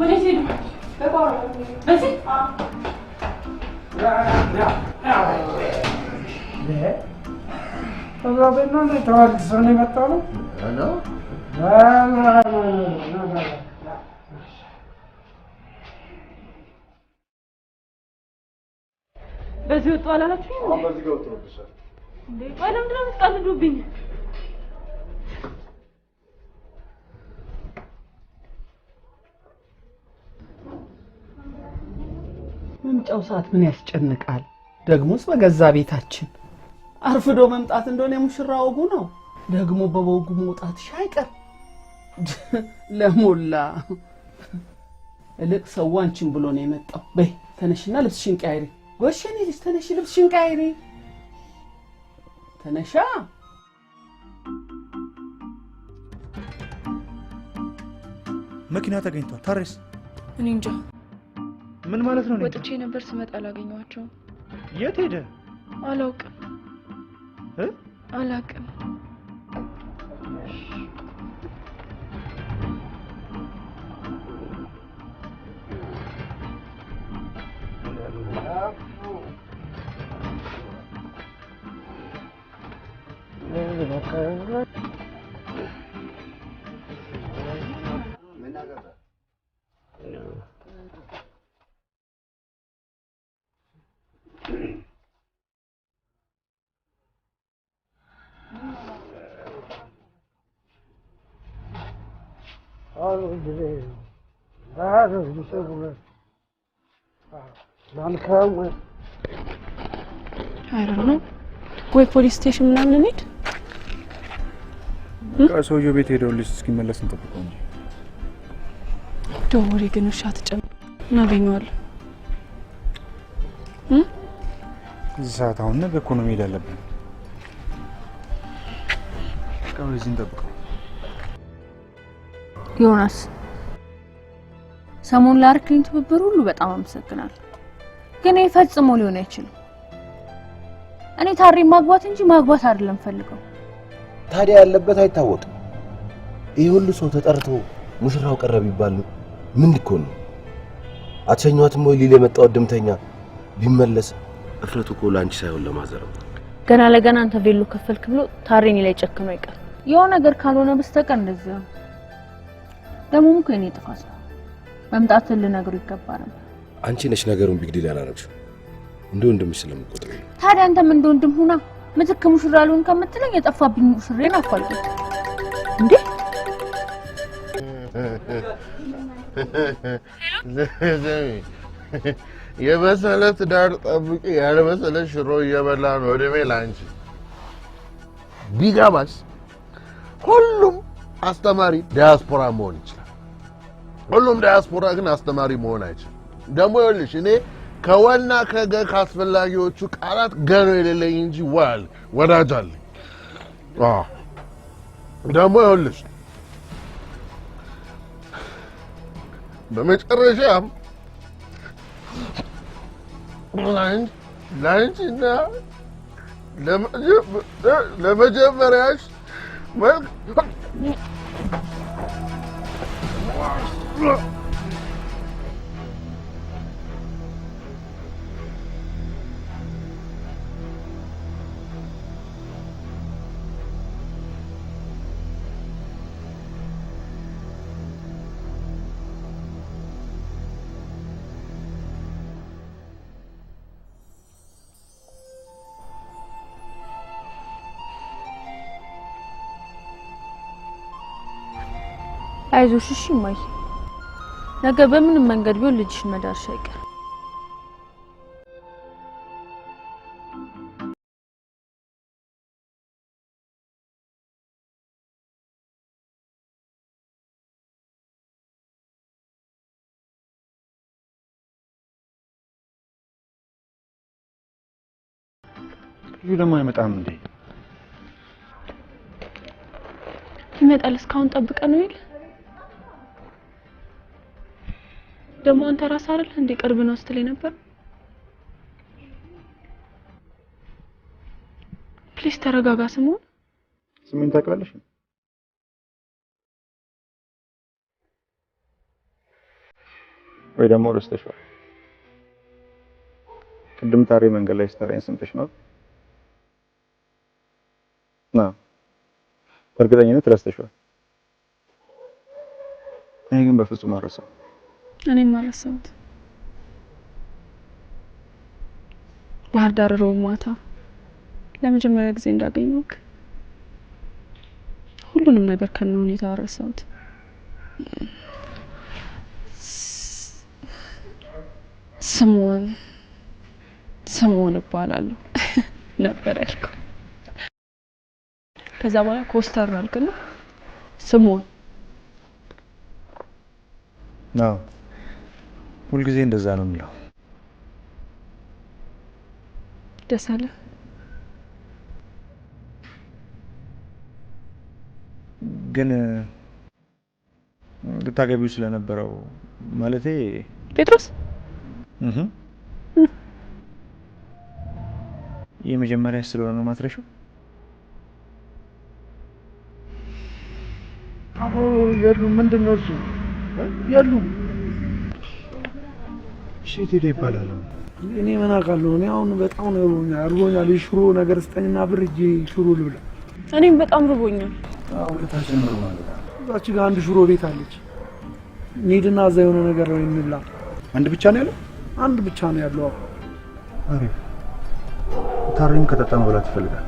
ወዴት ሄዱ? በዚህ ተዛበና ተዋግሶ ነው የመጣው ነው በዚህ ወጡ አላላችሁ? በዚህ ጋር ወጥቶብሻል እንዴ? ቆይ ለምንድን ነው የምትቀልዱብኝ? መምጫው ሰዓት ምን ያስጨንቃል? ደግሞስ በገዛ ቤታችን አርፍዶ መምጣት እንደሆነ የሙሽራ ወጉ ነው። ደግሞ በወጉ መውጣትሽ አይቀር ለሞላ እልቅ ሰው አንቺን ብሎ ነው የመጣው። በይ ተነሽና ልብስሽን ቀይሪ። ጎሽኔ ልጅ ተነሽ፣ ልብስሽን ቀይሪ። ተነሻ። መኪና ተገኝቷል። ታሬስ? እኔ እንጃ። ምን ማለት ነው? ወጥቼ ነበር፣ ስመጣ አላገኘኋቸውም። የት ሄደ? አላውቅም አላውቅም። ወይ ፖሊስ ስቴሽን ምናምን እንሂድ። ሰውየው ቤት ሄደውልሽ እስኪመለስ እንጠብቀው እንጂ። ደወሬ ግን ውሻ ትጨም እናገኘዋለን። እዚህ ሰዓት አሁን ነገ እኮ ነው መሄድ አለብን። ቀው እዚህ እንጠብቀው። ዮናስ ሰሞኑን ላርክልኝ ትብብር ሁሉ በጣም አመሰግናለሁ። ግን ፈጽሞ ሊሆን አይችልም። እኔ ታሪ ማግባት እንጂ ማግባት አይደለም ፈልገው። ታዲያ ያለበት አይታወቅም። ይሄ ሁሉ ሰው ተጠርቶ ሙሽራው ቀረብ ይባል ምን ሊኮን ነው? አትሸኛትም ወይ ሊል የመጣው ድምተኛ ቢመለስ እፍረቱ እኮ ላንቺ ሳይሆን ለማዘር ነው። ገና ለገና አንተ ቬሎ ከፈልክ ብሎ ታሪኒ ላይ ጨክኖ አይቀር። የሆነ ነገር ካልሆነ በስተቀር እንደዚህ ነው። ደሞም እኮ የኔ ጥፋት ነው። መምጣትን ልነግሩ ይገባል። አንቺ ነሽ ነገሩን ቢግዲል ያላረግሽው። እንደ ወንድምሽ ስለምቆጥረው። ታዲያ አንተም እንደ ወንድም ሁና ምትክ ሙሽራ ልሁን ከምትለኝ የጠፋብኝ ሙሽሬን አፋልኩ እንዴ? የበሰለ ትዳር ጠብቂ ያልበሰለ ሽሮ እየበላ ነው እድሜ ላንቺ። ቢገባሽ ሁሉም አስተማሪ ዲያስፖራ መሆን ይችላል። ሁሉም ዲያስፖራ ግን አስተማሪ መሆን አይችልም። ደግሞ ይኸውልሽ እኔ ከወና ከገ ካስፈላጊዎቹ ቃላት ገኖ የሌለኝ እንጂ ወዳጅ አለኝ። ደግሞ ይኸውልሽ በመጨረሻም ላንቺና ለመጀመሪያሽ አይዞሽ እሺ ማይ፣ ነገ በምንም መንገድ ቢሆን ልጅሽን መዳርሽ አይቀር። ልጁ ደግሞ አይመጣም እንዴ? ይመጣል። እስካሁን ጠብቀ ነው ይል ደግሞ አንተ ራስህ አይደል እንዴ ቅርብ ነው ስትለኝ ነበር። ፕሊስ ተረጋጋ። ስሙን ታውቂዋለሽ? ወይ ደግሞ ረስተሽዋል? ቅድም ታሪ መንገድ ላይ ስተራኝ ሰምተሽ ነው? በእርግጠኝነት ረስተሽዋል። እኔ ግን በፍጹም አልረሳም። እኔም አልረሳሁት። ባህር ዳር ሮብ ማታ ለመጀመሪያ ጊዜ እንዳገኘሁት ሁሉንም ነገር ከነ ሁኔታው አልረሳሁት። ስምኦን እባላለሁ ነበር ያልከው። ከዛ በኋላ ኮስተር አልክና ስምኦን። አዎ ሁልጊዜ እንደዛ ነው የምለው። ደስ አለ? ግን ልታገቢው ስለነበረው ማለቴ ጴጥሮስ የመጀመሪያ ስለሆነ ነው ማትረሺው? አቦ የሉም። ምንድን ነው እሱ? የሉም። እሺ ቴዲ ይባላል። እኔ ምን አውቃለሁ? እኔ አሁን በጣም ነው እርቦኛል። የሽሮ ነገር ስጠኝና ብር እጄ ሽሮ ልብላ። እኔም በጣም ርቦኛል። አዎ ለታችን ነው ማለት ነው። እዛች ጋር አንድ ሽሮ ቤት አለች። እንሂድና እዛ የሆነ ነገር ነው እንብላ። አንድ ብቻ ነው ያለው? አንድ ብቻ ነው ያለው። አሪፍ። ታሪም ከጠጣ መብላት ይፈልጋል።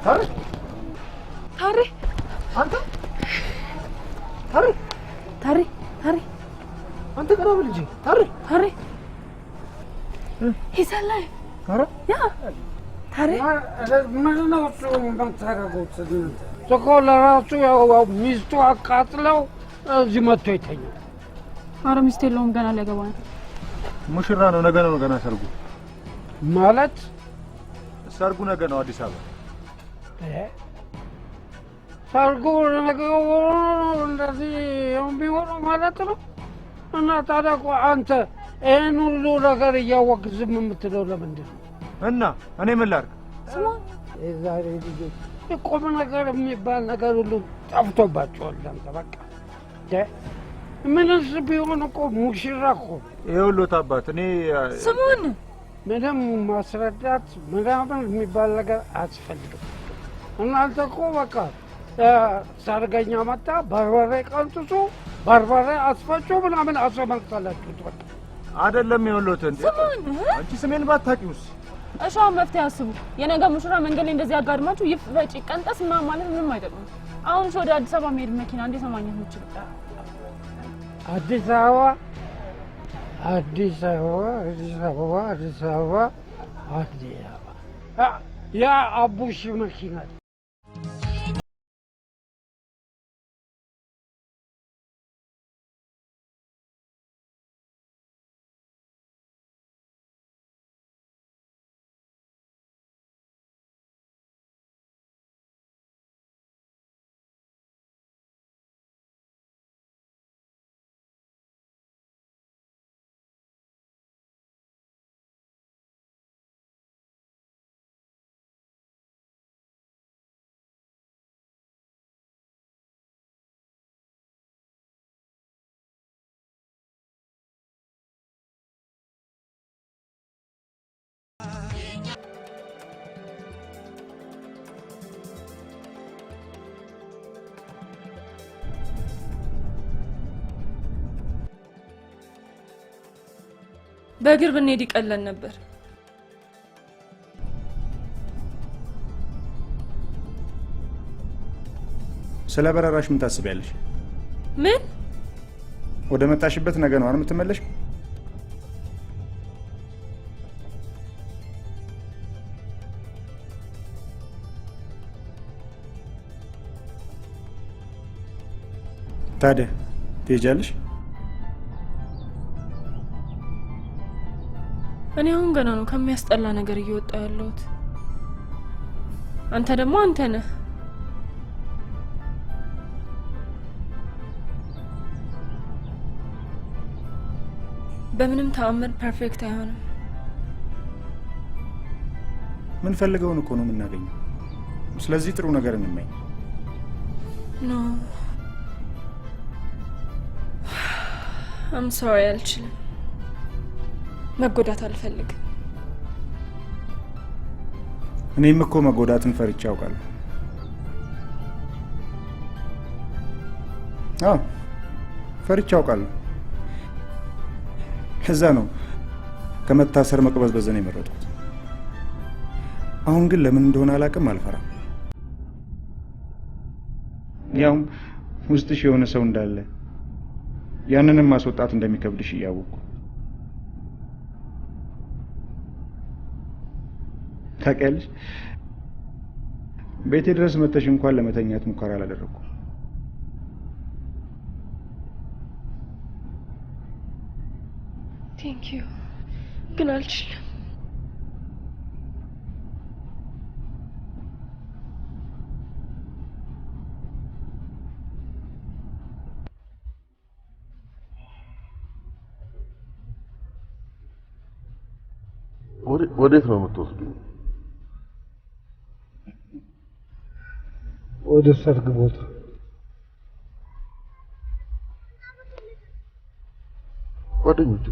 ታሪ አንተ ታሪ አንተ ቀረብ ልጅ ታሪ ይሰላይ አረ ያ ታሪ ምንድን ነው እሱ የምታደርጉት? እኮ ለራሱ ያው ሚስቱ አቃጥለው እዚህ መጥቶ ይተኛል። አረ ሚስት የለውም፣ ገና ሊያገባ ነው። ሙሽራ ነው። ነገ ነው ገና ሰርጉ። ማለት ሰርጉ ነገ ነው አዲስ አበባ። ሰርጉ ነገ እንደዚህ የሚሆነው ማለት ነው። እና ታዲያ እኮ አንተ ይህን ሁሉ ነገር እያወቅህ ዝም የምትለው ለምንድን ነው? እና እኔ ምን ላድርግ? የዛሬ ልጆች ቁም ነገር የሚባል ነገር ሁሉ ጠፍቶባቸዋል። አንተ በቃ ምንስ ቢሆን እኮ ሙሽራ እኮ ይኸውልዎት አባት፣ እኔ ስሙን ምንም ማስረዳት ምናምን የሚባል ነገር አያስፈልግም። እናንተ እኮ በቃ ሰርገኛ መጣ በርበሬ ቀንጥሱ፣ በርበሬ አስፈጩ ምናምን አሰማክታላችሁት። በቃ አይደለም። ይኸውልዎት አንቺ ስሜን ባታውቂውስ? እሻው መፍትሄ አስቡ። የነገ ሙሽራ መንገድ ላይ እንደዚህ አጋድማችሁ ይፈጭ ቀንጠስ ማለት ምንም አይደለም። አሁን ወደ አዲስ አበባ መሄድ መኪና እንዴት ማግኘት የምችል? አዲስ አበባ አዲስ አበባ አዲስ አበባ አዲስ አበባ አዲስ አበባ ያ አቡሽ መኪና በእግር ብንሄድ ይቀለን ነበር። ስለ በረራሽ ምን ታስቢያለሽ? ምን? ወደ መጣሽበት ነገ ነው አይደል የምትመለሽ? ታዲያ ትሄጃለሽ? እኔ አሁን ገና ነው ከሚያስጠላ ነገር እየወጣ ያለሁት። አንተ ደግሞ አንተ ነህ። በምንም ተአምር ፐርፌክት አይሆንም። ምን ፈልገውን እኮ ነው የምናገኘው። ስለዚህ ጥሩ ነገር እንመኝ። ኖ I'm sorry አልችልም። መጎዳት አልፈልግም። እኔም እኮ መጎዳትን ፈርቼ አውቃለሁ። ፈርቼ አውቃለሁ። ከዛ ነው ከመታሰር መቅበዝበዝ ነው የመረጥኩት። አሁን ግን ለምን እንደሆነ አላውቅም፣ አልፈራም። ያው ውስጥሽ የሆነ ሰው እንዳለ ያንንም ማስወጣት እንደሚከብድሽ እያወቅኩ ታውቂያለሽ፣ ቤቴ ድረስ መተሽ እንኳን ለመተኛት ሙከራ አላደረኩም። ቴንክ ዩ ግን አልችልም። ወዴት ነው የምትወስዱኝ? ወደ ሰርግ ቦታ። ጓደኞቼ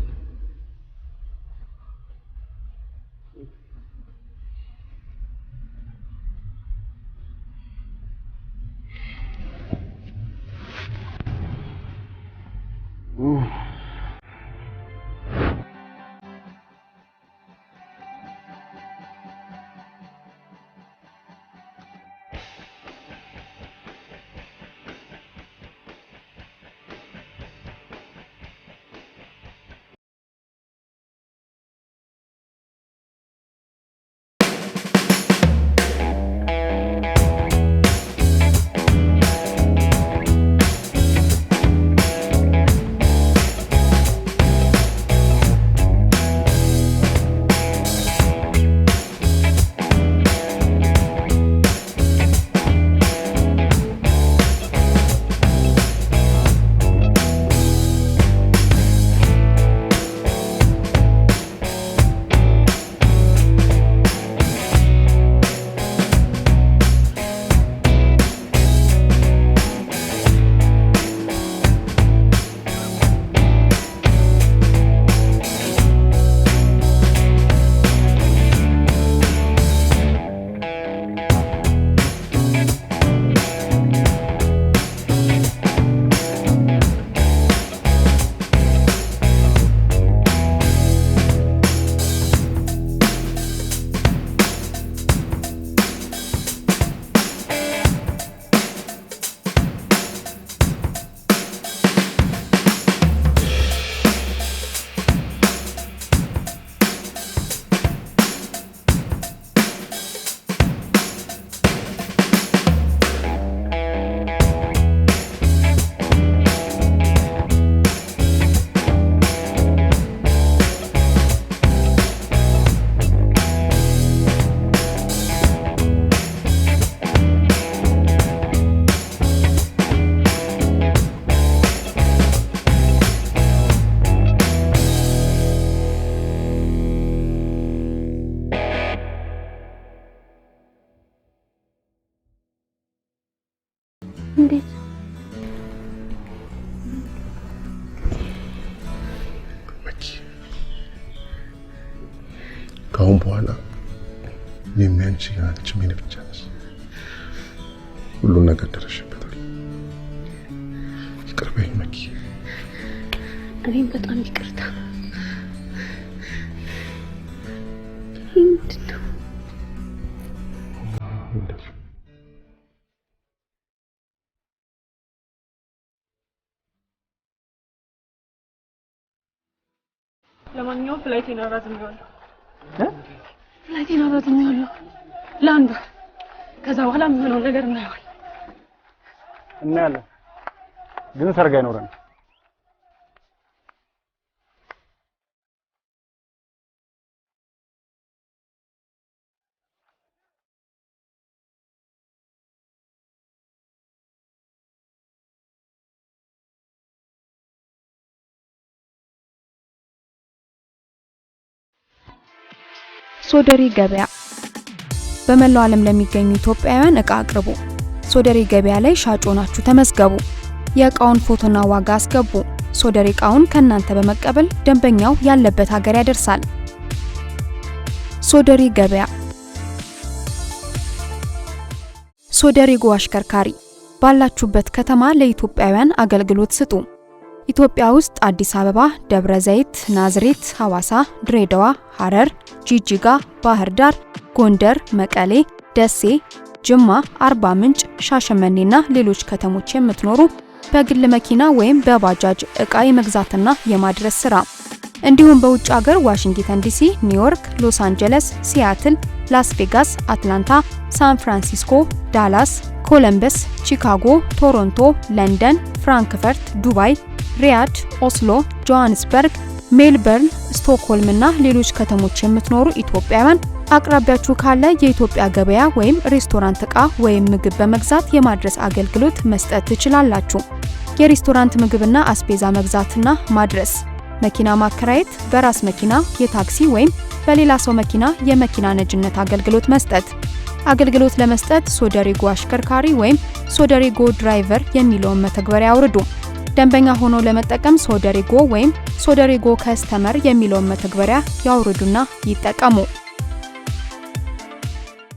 እንዴት ከአሁን በኋላ የሚያንቺ አንቺ ምን ብቻ ነሽ። ሁሉን ነገር ደረሽበታል። ይቅር በይኝ መኪ። እኔም በጣም ይቅርታ። ለማንኛውም ፍላይቴን አራዝሜዋለሁ። ፍላይቴን አራዝሜዋለሁ ለአንድ ወር። ከዛ በኋላ የሚሆነው ነገር እናየዋለን። እናያለን፣ ግን ሰርግ አይኖረንም። ሶደሪ ገበያ በመላው ዓለም ለሚገኙ ኢትዮጵያውያን እቃ አቅርቦ ሶደሬ ገበያ ላይ ሻጭ ሆናችሁ ተመዝገቡ። የእቃውን ፎቶና ዋጋ አስገቡ። ሶደሬ እቃውን ከእናንተ በመቀበል ደንበኛው ያለበት ሀገር ያደርሳል። ሶደሬ ገበያ። ሶደሬ ጎ አሽከርካሪ ባላችሁበት ከተማ ለኢትዮጵያውያን አገልግሎት ስጡ። ኢትዮጵያ ውስጥ አዲስ አበባ፣ ደብረ ዘይት፣ ናዝሬት፣ ሐዋሳ፣ ድሬዳዋ፣ ሐረር፣ ጂጂጋ፣ ባህር ዳር፣ ጎንደር፣ መቀሌ፣ ደሴ፣ ጅማ፣ አርባ ምንጭ፣ ሻሸመኔና ሌሎች ከተሞች የምትኖሩ በግል መኪና ወይም በባጃጅ ዕቃ የመግዛትና የማድረስ ስራ እንዲሁም በውጭ ሀገር ዋሽንግተን ዲሲ፣ ኒውዮርክ፣ ሎስ አንጀለስ፣ ሲያትል፣ ላስ ቬጋስ፣ አትላንታ፣ ሳን ፍራንሲስኮ፣ ዳላስ፣ ኮለምበስ፣ ቺካጎ፣ ቶሮንቶ፣ ለንደን፣ ፍራንክፈርት፣ ዱባይ፣ ሪያድ፣ ኦስሎ፣ ጆሃንስበርግ፣ ሜልበርን፣ ስቶክሆልም እና ሌሎች ከተሞች የምትኖሩ ኢትዮጵያውያን አቅራቢያችሁ ካለ የኢትዮጵያ ገበያ ወይም ሬስቶራንት ዕቃ ወይም ምግብ በመግዛት የማድረስ አገልግሎት መስጠት ትችላላችሁ። የሬስቶራንት ምግብና አስቤዛ መግዛትና ማድረስ፣ መኪና ማከራየት፣ በራስ መኪና የታክሲ ወይም በሌላ ሰው መኪና የመኪና ነጅነት አገልግሎት መስጠት። አገልግሎት ለመስጠት ሶደሬ ጎ አሽከርካሪ ወይም ሶደሬ ጎ ድራይቨር የሚለውን መተግበሪያ አውርዱ። ደንበኛ ሆኖ ለመጠቀም ሶደሬ ጎ ወይም ሶደሬ ጎ ከስተመር የሚለውን መተግበሪያ ያውርዱና ይጠቀሙ።